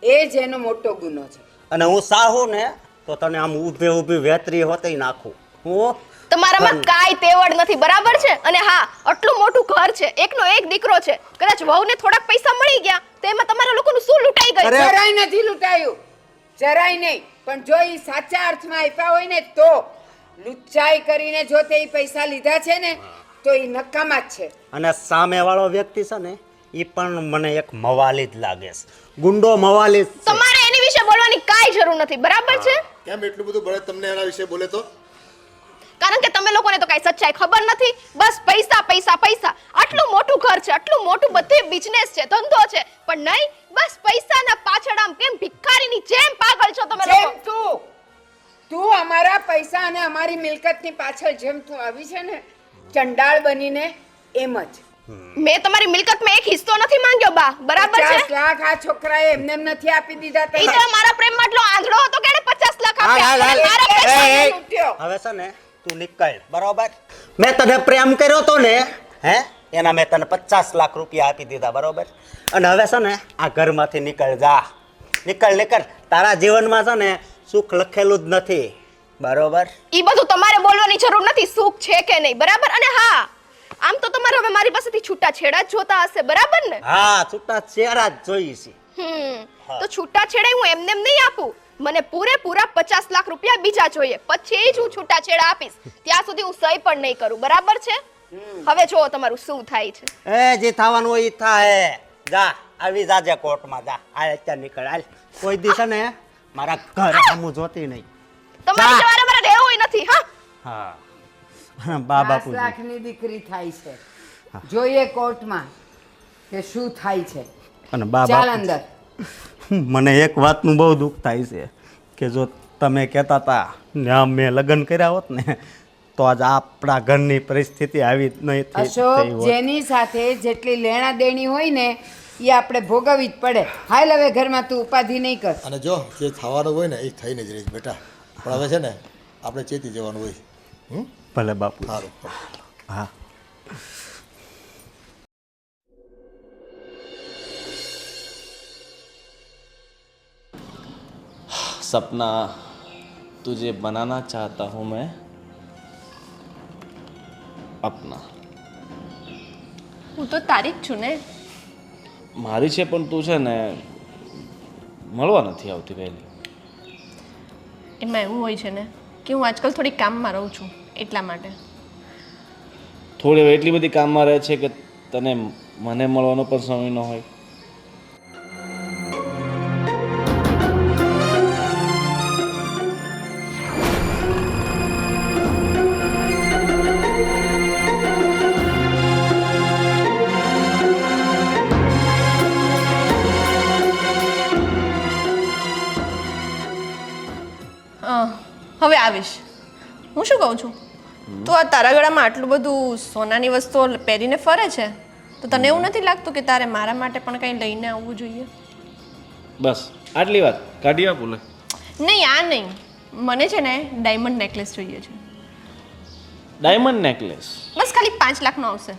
એ જ એનો મોટો ગુનો છે. અને હું સાહુ ને તો તને આમ ઊભે ઊભી વેતરી હોતી નાખું. હું તમારામાં કાંઈ તેવડ નથી, બરાબર છે? અને હા, આટલું મોટું ઘર છે, એકનો એક દીકરો છે, કદાચ વહુને થોડાક પૈસા મળી ગયા તો એમાં તમારા લોકોનું શું લૂંટાઈ ગયું? જરાય નથી લૂંટાયું, જરાય નહીં. પણ જો એ સાચા અર્થમાં આપ્યા હોય ને તો લુચ્ચાઈ કરીને જો તે ઈ પૈસા લીધા છે ને તો એ નકામા જ છે. અને સામેવાળો વ્યક્તિ છે ને એ પણ મને એક મવાલી જ લાગે છે, ગુંડો મવાલી જ છે. તમારે એની વિશે બોલવાની કાંઈ જરૂર નથી, બરાબર છે? કેમ એટલું બધું બળે તમને એના વિશે બોલે તો? કારણ કે તમે લોકોને તો કાંઈ સચ્ચાઈ ખબર નથી, બસ પૈસા પૈસા પૈસા. આટલું મોટું ઘર છે, આટલું મોટું બધું બિઝનેસ છે, ધંધો છે, પણ નહીં, બસ પૈસાના પાછળ આમ કેમ ભિખારીની જેમ પાગલ છો તમે જેમ લોકો. તું અમારા પૈસા અને અમારી મિલકતની પાછળ જેમ તું આવી છે ને ચંડાળ બનીને, એમ જ. મેં તમારી મિલકતમાં એક હિસ્સો નથી માંગ્યો બા, બરાબર છે? 50 લાખ આ છોકરાએ એમને એમ નથી આપી દીધા ઈ તને. તો મારા પ્રેમમાં એટલો આંધળો હતો કે એને 50 લાખ હાલ, હાલ, આપ્યા. હાલ. અને મારા પૈસા એ, લૂંટ્યો. હવે છે ને તું નીકળ, બરોબર? મેં તને પ્રેમ કર્યો તો ને, હે, એના મેં તને 50 લાખ રૂપિયા આપી દીધા, બરોબર? અને હવે છે ને આ ઘરમાંથી નીકળ જા, નીકળ. તારા જીવનમાં છે ને સુખ લખેલું જ નથી, બરોબર? ઈ બધું તમારે બોલવાની જરૂર નથી, સુખ છે કે નહીં, બરાબર? અને હા, આમ તો તમારે હવે મારી પાસેથી છૂટા છેડા જ જોતા હશે, બરાબર ને? હા, છૂટા ચહેરા જ જોઈએ છે. તો છૂટા છેડા હું એમને એમ નહીં આપું, મને પૂરેપૂરા 50 લાખ રૂપિયા બીજા જોઈએ, પછી જ હું છૂટા છેડા આપીશ. ત્યાં સુધી હું સહી પણ નહીં કરું, બરાબર છે? હવે જો તમારું શું થાય છે. એ જે થવાનું હોય ઈ થાય. જા, આવી જાજે કોર્ટમાં, જા. હાલ અત્યારે નીકળ, હાલ. કોઈ દિવસે ને મારા ઘર સામું જોતી નહીં. તમારી જવારે મારે રહેવું નથી. હા, હા, બા 5 બાપુ. લાખની દીકરી થાય છે, જોઈએ કોર્ટમાં કે શું થાય છે. અને બા ચાલ બાપુ, અંદર. મને એક વાતનું બહુ દુઃખ થાય છે કે જો તમે કહેતા હતા ને આમ મેં લગ્ન કર્યા હોત ને તો આજ આપણા ઘરની પરિસ્થિતિ આવી જ નહીં થઈ અશોક, હોત. જેની સાથે જેટલી લેણા દેણી હોય ને એ આપણે ભોગવવી જ પડે. હાલ હવે ઘરમાં તું ઉપાધિ નહીં કર. અને જો જે થવાનું હોય ને એ થઈને જ રહીશ બેટા. પણ હવે છે ને આપણે ચેતી જવાનું હોય. ભલે બાપુ. સારું. હા. सपना तुझे बनाना चाहता हूँ मैं अपना. હું તો તારી જ છું ને. મારી છે પણ તું છે ને મળવા નથી આવતી વહેલી. એમાં એવું હોય છે ને કે હું આજકાલ થોડી કામમાં રહું છું, એટલા માટે. થોડી એટલી બધી કામમાં રહે છે કે તને મને મળવાનો પણ સમય ન હોય. હવે આવીશ. હું શું કહું છું, તો આ તારા ગળામાં આટલું બધું સોનાની વસ્તુઓ પહેરીને ફરે છે તો તને એવું નથી લાગતું કે તારે મારા માટે પણ કંઈ લઈને આવવું જોઈએ? બસ આટલી વાત કાઢી આપું લે. નહીં, આ નહીં. મને છે ને ડાયમંડ નેકલેસ જોઈએ છે. ડાયમંડ નેકલેસ બસ ખાલી 5 લાખનો આવશે.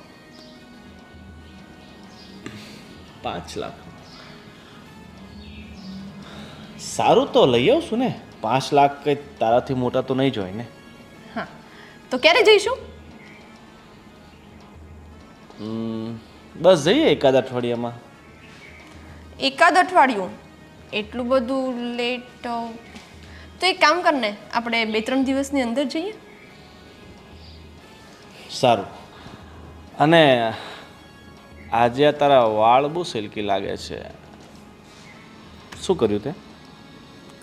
5 લાખ સારું તો લઈ આવશું ને. 5 લાખ કંઈ તારાથી મોટા તો નહીં જ હોય ને. હા, તો ક્યારે જઈશું? બસ જઈએ એકાદ અઠવાડિયામાં. એકાદ અઠવાડિયું? એટલું બધું લેટ? તો એક કામ કર ને, આપણે 2-3 દિવસની અંદર જઈએ. સારું. અને આજે આ તારા વાળ બહુ સિલ્કી લાગે છે. શું કર્યું તે?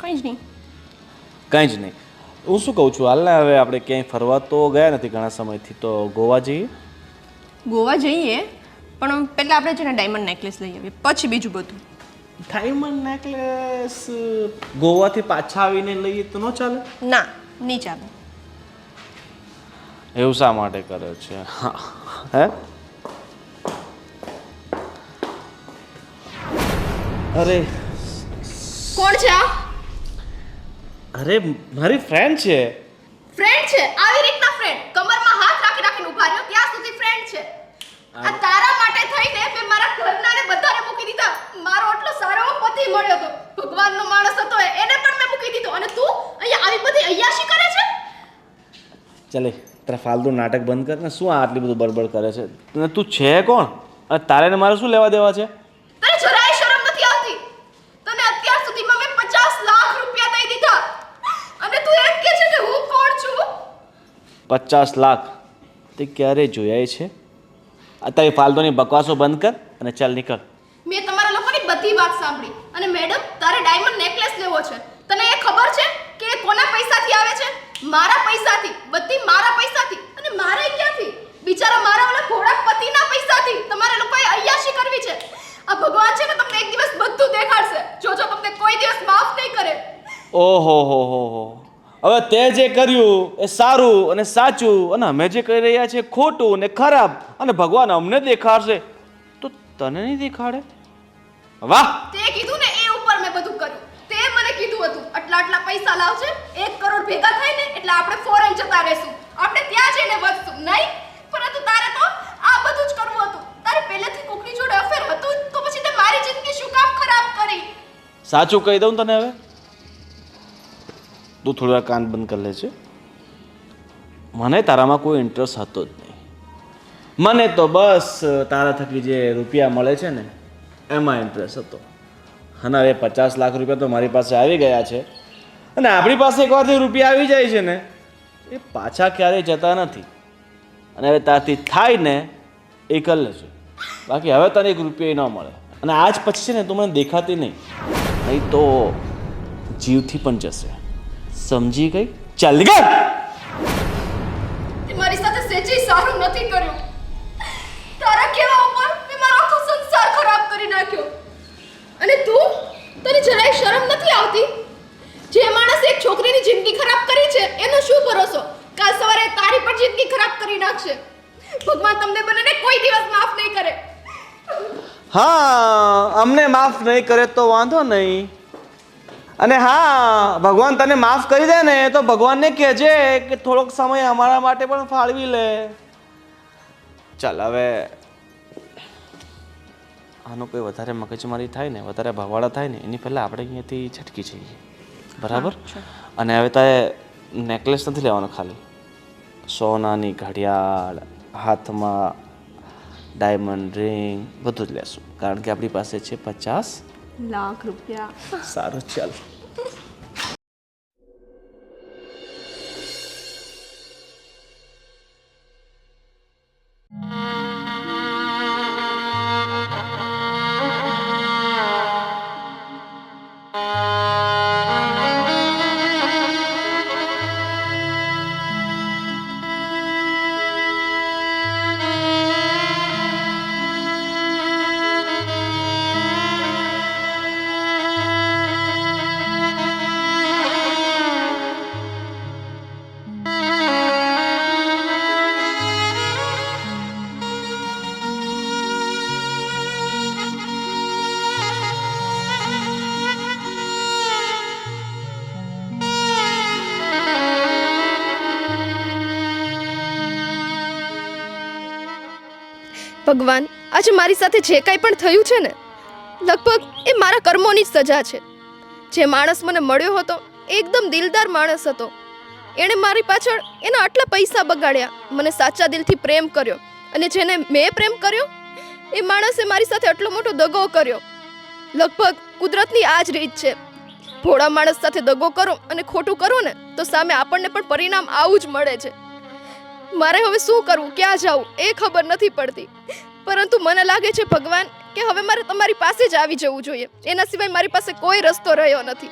કંઈ જ નહીં. કંઈ જ નહીં. હું શું કહું છું, હાલને હવે આપણે ક્યાંય ફરવા તો ગયા નથી ઘણા સમયથી, તો ગોવા જઈએ. ગોવા જઈએ, પણ પહેલાં આપણે છે ને ડાયમંડ નેકલેસ લઈ આવીએ, પછી બીજું બધું. ડાયમંડ નેકલેસ ગોવાથી પાછા આવીને લઈએ તો ન ચાલે? ના, નહીં ચાલે. એવું શા માટે કરે છે? હા, હે? અરે કોણ છે આ? અરે મારી ફ્રેન્ડ છે. ફ્રેન્ડ છે? આવી રીતના ફ્રેન્ડ? કમરમાં હાથ રાખીને ઊભા રહ્યો ત્યાં સુધી ફ્રેન્ડ છે? આ તારા માટે થઈને મેં મારા ઘરનાને બધાને મૂકી દીધા. મારો આટલો સારો પતિ મળ્યો હતો, ભગવાનનો માણસ હતો, એને પણ મેં મૂકી દીધો, અને તું અહીંયા આવી બધી અય્યાશી કરે છે? ચાલે તારા ફાલતુ નાટક બંધ કર ને શું આટલી બધું બડબડ કરે છે અને તું છે કોણ અને તારે ને મારે શું લેવા દેવા છે તને જરાય શરમ નથી આવતી? તને અત્યાર સુધીમાં મેં 50 લાખ રૂપિયા દઈ દીધા અને તું એમ કહે છે કે હું કોણ છું? 50 લાખ તે ક્યારે જોયા છે આ તારી ફાલતુની બકવાસો બંધ કર અને ચાલ નીકળ મેં તમારા લોકોની બધી વાત સાંભળી અને મેડમ તારે ડાયમંડ નેકલેસ લેવો છે. તને એ ખબર છે કે એ કોના પૈસાથી આવે છે? મારા પૈસાથી, બધી મારા પૈસાથી. અને મારે ક્યાંથી? બિચારા મારા ઓલા ઘોડા પતિના પૈસાથી. તમારે લોકોએ અય્યાશી કરવી છે. આ ભગવાન છે ને તમને એક દિવસ બધું દેખાડશે. જોજો તમને કોઈ દિવસ માફ નહીં કરે. ઓહો હો હો હો હવે તે જે કર્યું એ સારું અને સાચું અને અમે જે કરી રહ્યા છીએ ખોટું અને ખરાબ અને ભગવાન અમને દેખાડશે તો તને નહીં દેખાડે વાહ તે કીધું ને એ ઉપર મેં બધું કર્યું. તે મને કીધું હતું આટલા પૈસા લાવશે, 1 કરોડ ભેગા થાય ને એટલે આપણે ફોરેન જતા રહેશું, આપણે ત્યાં જઈને વધશું. નહીં, પરંતુ તારે તો આ બધું જ કરવું હતું. તારે પહેલેથી કોકની જોડે અફેર હતું તો પછી તે મારી જિંદગી શું કામ ખરાબ કરી? સાચું કહી દઉં તને હવે તું થોડી વાર કાન બંધ કરી લે છે મને તારામાં કોઈ ઇન્ટરેસ્ટ હતો જ નહીં મને તો બસ તારા થકી જે રૂપિયા મળે છે ને એમાં ઇન્ટરેસ્ટ હતો અને હવે 50 લાખ રૂપિયા તો મારી પાસે આવી ગયા છે અને આપણી પાસે એકવારથી રૂપિયા આવી જાય છે ને એ પાછા ક્યારેય જતા નથી અને હવે તારથી થાય ને એ કરી લેજો બાકી હવે તને 1 રૂપિયા ન મળે અને આજ પછી છે ને તું મને દેખાતી નહીં તો જીવથી પણ જશે સમજી ગઈ ચાલ નીકળ તે મારી સાથે સેજે સારું નથી કર્યું. તારા કેવા ઉપર મેં મારો આખો સંસાર ખરાબ કરી નાખ્યો. અને તું, તને જરાય શરમ નથી આવતી? જે માણસે એક છોકરીની જિંદગી ખરાબ કરી છે એનો શું ભરોસો? કાલ સવારે તારી પણ જિંદગી ખરાબ કરી નાખશે. ભગવાન તમને બંનેને કોઈ દિવસ માફ નહીં કરે. હા અમને માફ નહીં કરે તો વાંધો નહીં અને હા ભગવાન તને માફ કરી દે ને તો ભગવાનને કહેજે કે થોડોક સમય અમારા માટે પણ ફાળવી લે ચાલ હવે આનો કોઈ વધારે મગજમારી થાય ને વધારે ભવાડા થાય ને એની પહેલાં આપણે અહીંયાથી છટકી જઈએ બરાબર અને હવે તારે નેકલેસ નથી લેવાનો ખાલી સોનાની ઘડિયાળ હાથમાં ડાયમંડ રિંગ બધું જ લેશું કારણ કે આપણી પાસે છે 50 લાખ રૂપિયા સારું ચાલ ભગવાન, આજે મારી સાથે જે કાંઈ પણ થયું છે ને લગભગ એ મારા કર્મોની જ સજા છે. જે માણસ મને મળ્યો હતો એ એકદમ દિલદાર માણસ હતો. એણે મારી પાછળ એના આટલા પૈસા બગાડ્યા, મને સાચા દિલથી પ્રેમ કર્યો અને જેને મેં પ્રેમ કર્યો એ માણસે મારી સાથે આટલો મોટો દગો કર્યો. લગભગ કુદરતની આ જ રીત છે. ભોળા માણસ સાથે દગો કરો અને ખોટું કરો ને તો સામે આપણને પણ પરિણામ આવું જ મળે છે. મારે હવે શું કરવું, ક્યાં જાવું એ ખબર નથી પડતી. પરંતુ મને લાગે છે ભગવાન કે હવે મારે તમારી પાસે જ આવી જવું જોઈએ. એના સિવાય મારી પાસે કોઈ રસ્તો રહ્યો નથી.